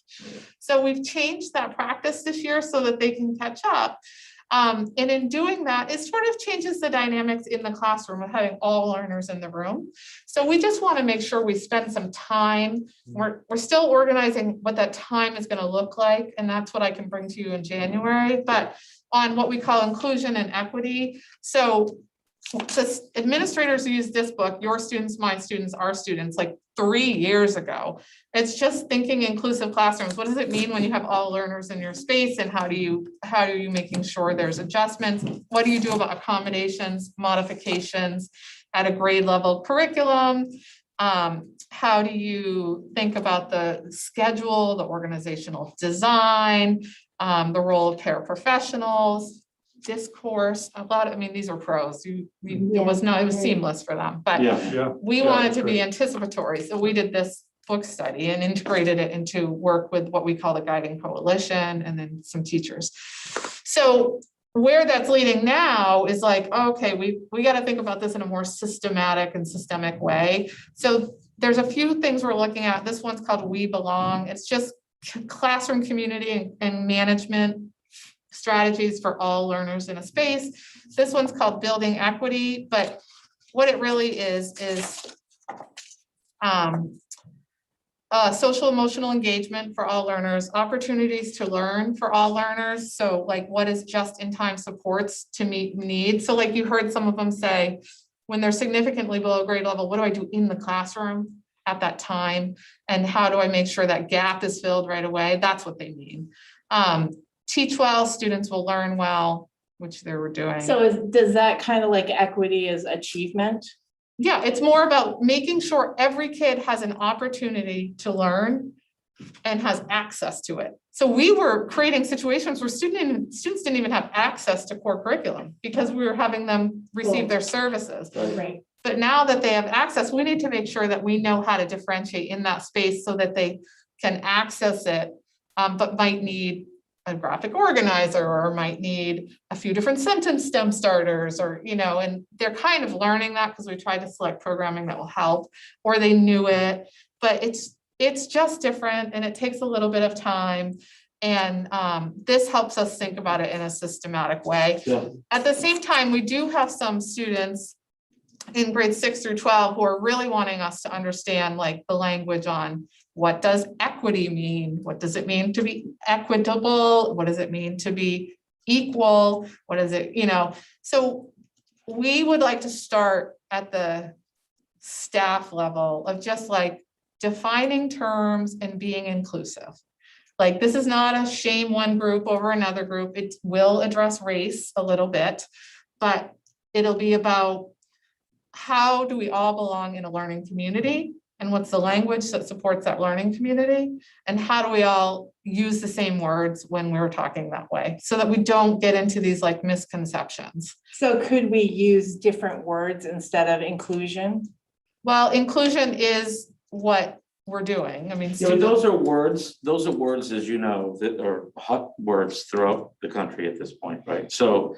So we've changed that practice this year so that they can catch up. And in doing that, it sort of changes the dynamics in the classroom of having all learners in the room. So we just want to make sure we spend some time. We're still organizing what that time is going to look like. And that's what I can bring to you in January, but on what we call inclusion and equity. So administrators use this book, Your Students, My Students, Our Students, like 3 years ago. It's just thinking inclusive classrooms. What does it mean when you have all learners in your space, and how do you making sure there's adjustments? What do you do about accommodations, modifications at a grade level curriculum? How do you think about the schedule, the organizational design, the role of paraprofessionals, discourse, these are pros. It was seamless for them, but we wanted to be anticipatory. So we did this book study and integrated it into work with what we call the guiding coalition and then some teachers. So where that's leading now is like, okay, we got to think about this in a more systematic and systemic way. So there's a few things we're looking at. This one's called We Belong. It's just classroom community and management strategies for all learners in a space. This one's called Building Equity, but what it really is social emotional engagement for all learners, opportunities to learn for all learners. So like, what is just-in-time supports to meet needs? So like you heard some of them say, when they're significantly below grade level, what do I do in the classroom at that time? And how do I make sure that gap is filled right away? That's what they mean. Teach well, students will learn well, which they were doing. So does that kind of like equity as achievement? Yeah, it's more about making sure every kid has an opportunity to learn and has access to it. So we were creating situations where students didn't even have access to core curriculum because we were having them receive their services. Right. But now that they have access, we need to make sure that we know how to differentiate in that space so that they can access it, but might need a graphic organizer or might need a few different sentence stem starters, or, and they're kind of learning that because we tried to select programming that will help, or they knew it, but it's just different and it takes a little bit of time. And this helps us think about it in a systematic way. Yeah. At the same time, we do have some students in grades 6 through 12 who are really wanting us to understand like the language on what does equity mean? What does it mean to be equitable? What does it mean to be equal? What is it, So we would like to start at the staff level of just like defining terms and being inclusive. Like, this is not a shame one group over another group. It will address race a little bit, but it'll be about how do we all belong in a learning community, and what's the language that supports that learning community, and how do we all use the same words when we're talking that way so that we don't get into these like misconceptions. So could we use different words instead of inclusion? Well, inclusion is what we're doing. I mean, those are words, as you know, that are hot words throughout the country at this point, right? So,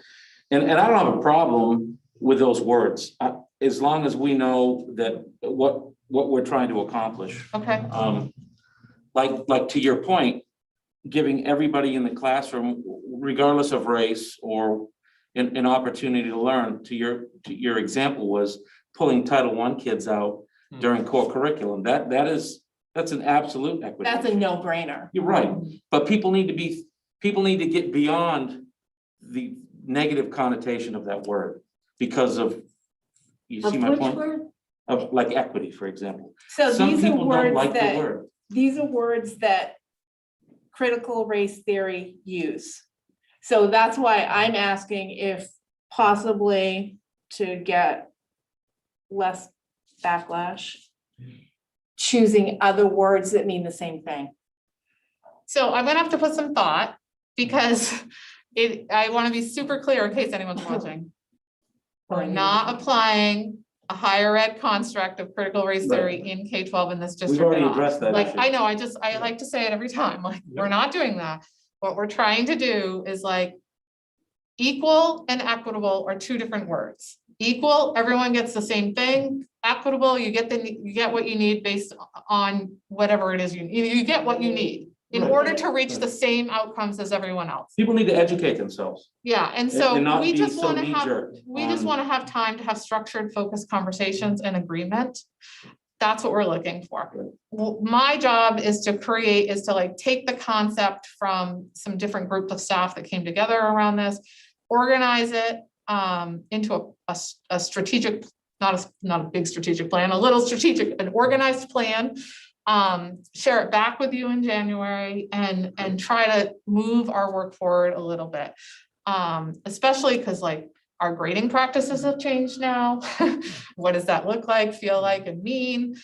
and I don't have a problem with those words, as long as we know that what we're trying to accomplish. Okay. Like to your point, giving everybody in the classroom, regardless of race or an opportunity to learn. To your example was pulling Title I kids out during core curriculum. That's an absolute equity. That's a no-brainer. You're right, but people need to get beyond the negative connotation of that word because of, you see my point? Of like equity, for example. So Some these are people don't like words the that, word. these are words that critical race theory use. So that's why I'm asking if possibly to get less backlash, choosing other words that mean the same thing. So I'm gonna have to put some thought because I want to be super clear in case anyone's watching. We're not applying a higher ed construct of critical race theory in K-12 in this district. We've already at all. addressed that Like, issue. I know, I like to say it every time, like, we're not doing that. What we're trying to do is like, equal and equitable are two different words. Equal, everyone gets the same thing. Equitable, you get what you need based on whatever it is you get what you need in Right. order to reach the same outcomes as everyone else. People need to educate themselves. Yeah, and so and not we be just so want to have, knee-jerk we just on- want to have time to have structured, focused conversations and agreement. That's what we're looking for. Well, my job is to like take the concept from some different group of staff that came together around this, organize it into a strategic, not a big strategic plan, a little strategic, an organized plan. Share it back with you in January and try to move our work forward a little bit. Especially because like our grading practices have changed now. What does that look like, feel like, and mean?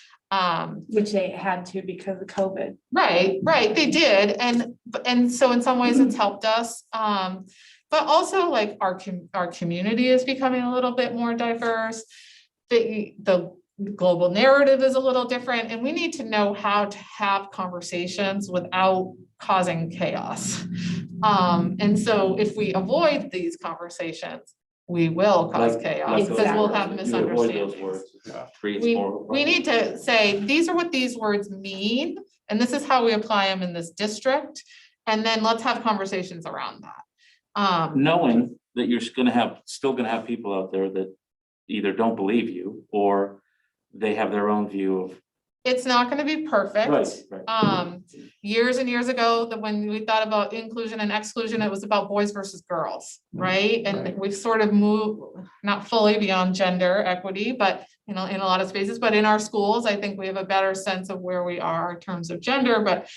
Which they had to because of COVID. Right, they did. And so in some ways it's helped us. But also like our community is becoming a little bit more diverse. The global narrative is a little different, and we need to know how to have conversations without causing chaos. And so if we avoid these conversations, we will cause chaos because we'll have You avoid misunderstandings. those words. It creates We, more of a we problem. need to say, these are what these words mean, and this is how we apply them in this district. And then let's have conversations around that. Knowing that you're still gonna have people out there that either don't believe you or they have their own view of. It's not gonna be perfect. Right. Years and years ago, that when we thought about inclusion and exclusion, it was about boys versus girls, right? And we've sort of moved, not fully beyond gender equity, but in a lot of spaces, but in our schools, I think we have a better sense of where we are in terms of gender, but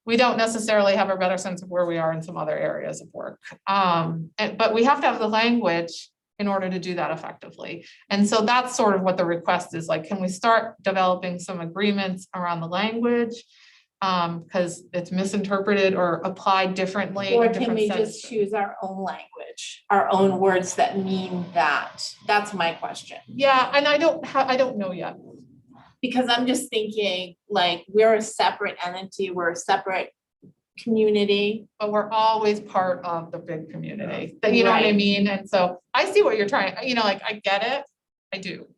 we don't necessarily have a better sense of where we are in some other areas of work. But we have to have the language in order to do that effectively. And so that's sort of what the request is like, can we start developing some agreements around the language? Because it's misinterpreted or applied differently. Or in can different we senses. just choose our own language, our own words that mean that? That's my question. Yeah, and I don't know yet. Because I'm just thinking, like, we're a separate entity, we're a separate community. But we're always part of the big community, you know what I Right. mean? And so I see what you're trying, like, I get it, I do.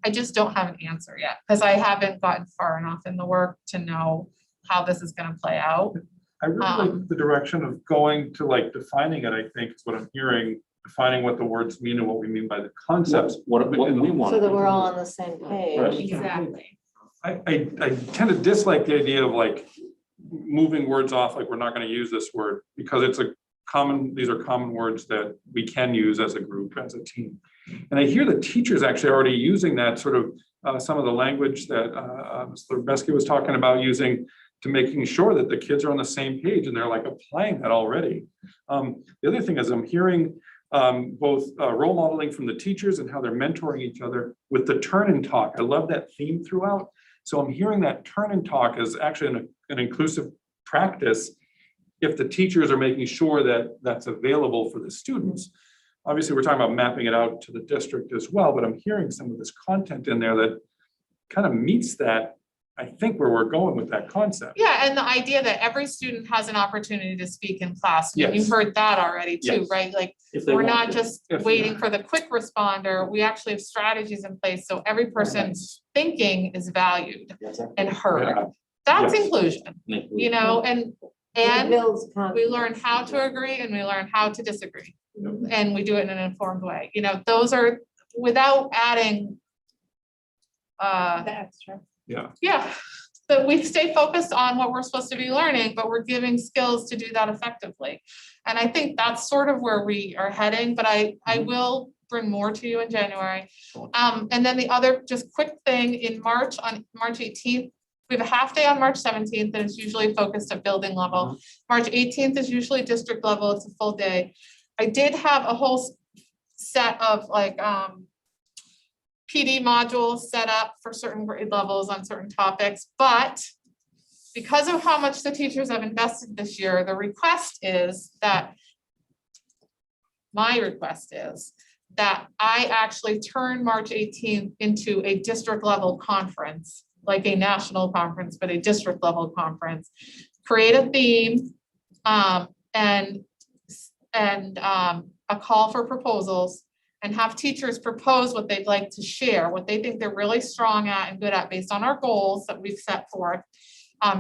I just don't have an answer yet, because I haven't gotten far enough in the work to know how this is gonna play out. I really like the direction of going to like defining it, I think is what I'm hearing, defining what the words mean and what we mean by the concepts. What we want. So that we're all on the same page. Right. Exactly. I tend to dislike the idea of like moving words off, like we're not gonna use this word, because these are common words that we can use as a group, as a team. And I hear the teachers actually already using that sort of, some of the language that Mr. Besky was talking about using to making sure that the kids are on the same page, and they're like applying that already. The other thing is I'm hearing both role modeling from the teachers and how they're mentoring each other with the turn and talk. I love that theme throughout. So I'm hearing that turn and talk is actually an inclusive practice if the teachers are making sure that that's available for the students. Obviously, we're talking about mapping it out to the district as well, but I'm hearing some of this content in there that kind of meets that, I think, where we're going with that concept. Yeah, and the idea that every student has an opportunity to speak in class, and you've Yes. heard that already too, Yes. right? Like, If they we're want not to. just If- waiting for the quick responder, we actually have strategies in place, so every person's thinking is valued and heard. Yeah. That's Yes. inclusion, and And Builds we learn confidence. how to agree and we learn how to disagree. And we do it in an informed way. You know, those are without adding. The extra. Yeah, but we stay focused on what we're supposed to be learning, but we're giving skills to do that effectively. And I think that's sort of where we are heading, but I will bring more to you in January. And then the other just quick thing in March, on March 18th, we have a half day on March 17th that is usually focused at building level. March 18th is usually district level. It's a full day. I did have a whole set of like PD modules set up for certain grade levels on certain topics, but because of how much the teachers have invested this year, the request is that my request is that I actually turn March 18th into a district level conference, like a national conference, but a district level conference. Create a theme and a call for proposals, and have teachers propose what they'd like to share, what they think they're really strong at and good at based on our goals that we've set forth.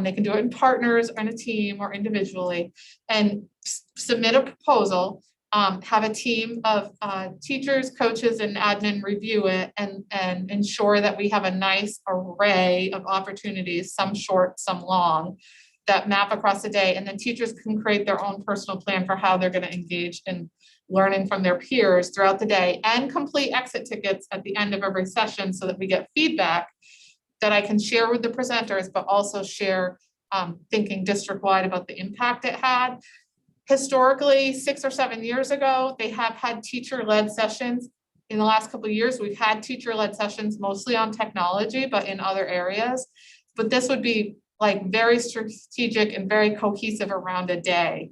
They can do it in partners or in a team or individually, and submit a proposal. Have a team of teachers, coaches, and admin review it and ensure that we have a nice array of opportunities, some short, some long, that map across the day. And then teachers can create their own personal plan for how they're going to engage in learning from their peers throughout the day, and complete exit tickets at the end of every session so that we get feedback that I can share with the presenters, but also share thinking district-wide about the impact it had. Historically, 6 or 7 years ago, they have had teacher-led sessions. In the last couple of years, we've had teacher-led sessions mostly on technology, but in other areas. But this would be like very strategic and very cohesive around a day.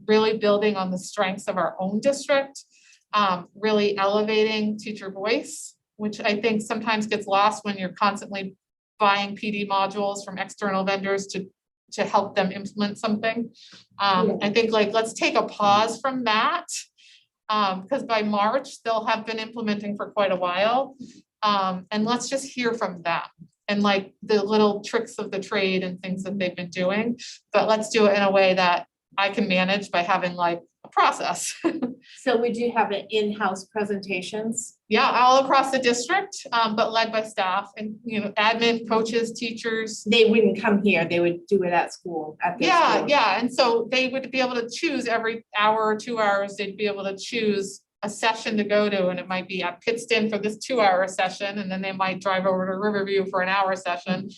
Really building on the strengths of our own district, really elevating teacher voice, which I think sometimes gets lost when you're constantly buying PD modules from external vendors to help them implement something. I think like, let's take a pause from that, because by March, they'll have been implementing for quite a while. And let's just hear from them and like the little tricks of the trade and things that they've been doing. But let's do it in a way that I can manage by having like a process. So would you have it in-house presentations? Yeah, all across the district, but led by staff and, you know, admin, coaches, teachers. They wouldn't come here, they would do it at school, at their Yeah, school. yeah, and so they would be able to choose every hour or 2 hours, they'd be able to choose a session to go to, and it might be at Pittston for this 2-hour session, and then they might drive over to Riverview for an hour session.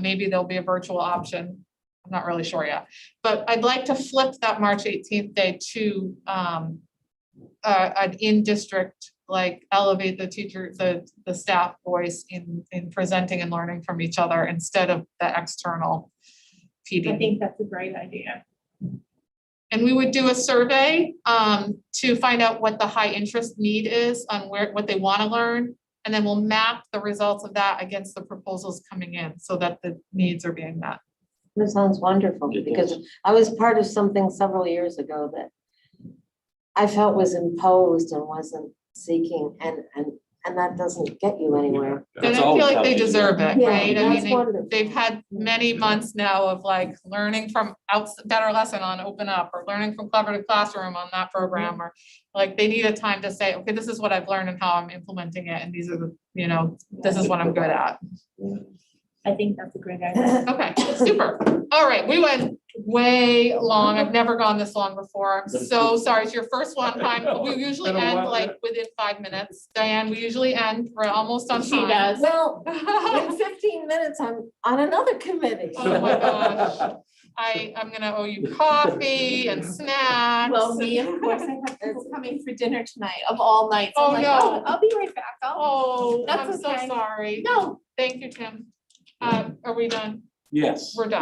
Maybe there'll be a virtual option. I'm not really sure yet, but I'd like to flip that March 18th day to an in-district, like elevate the teacher, the staff voice in presenting and learning from each other instead of the external PD. I think that's a great idea. And we would do a survey to find out what the high interest need is on what they want to learn. And then we'll map the results of that against the proposals coming in so that the needs are being met. That sounds wonderful, because I was part of something several years ago that I felt was imposed and wasn't seeking, and that doesn't get you anywhere. And I feel like they deserve it, Yeah, right? I that's mean, wonderful. they've had many months now of like learning from Better Lesson on Open Up, or learning from Collaborative Classroom on that program, or like they need a time to say, okay, this is what I've learned and how I'm implementing it, and these are the, you know, this is what I'm good at. I think that's a great idea. Okay, super. All right, we went way long. I've never gone this long before. I'm so sorry. It's your first one time. We usually end like within 5 minutes. Diane, we usually end. We're almost on time. She does. Well, in 15 minutes, I'm on another committee. Oh my gosh. I'm gonna owe you coffee and snacks. Well, me, of course, I have people coming for dinner tonight, of all nights. I'm Oh, like, no. I'll be right back. Oh, That's I'm so okay. sorry. No, Thank you, Tim. Are we done? Yes. We're done.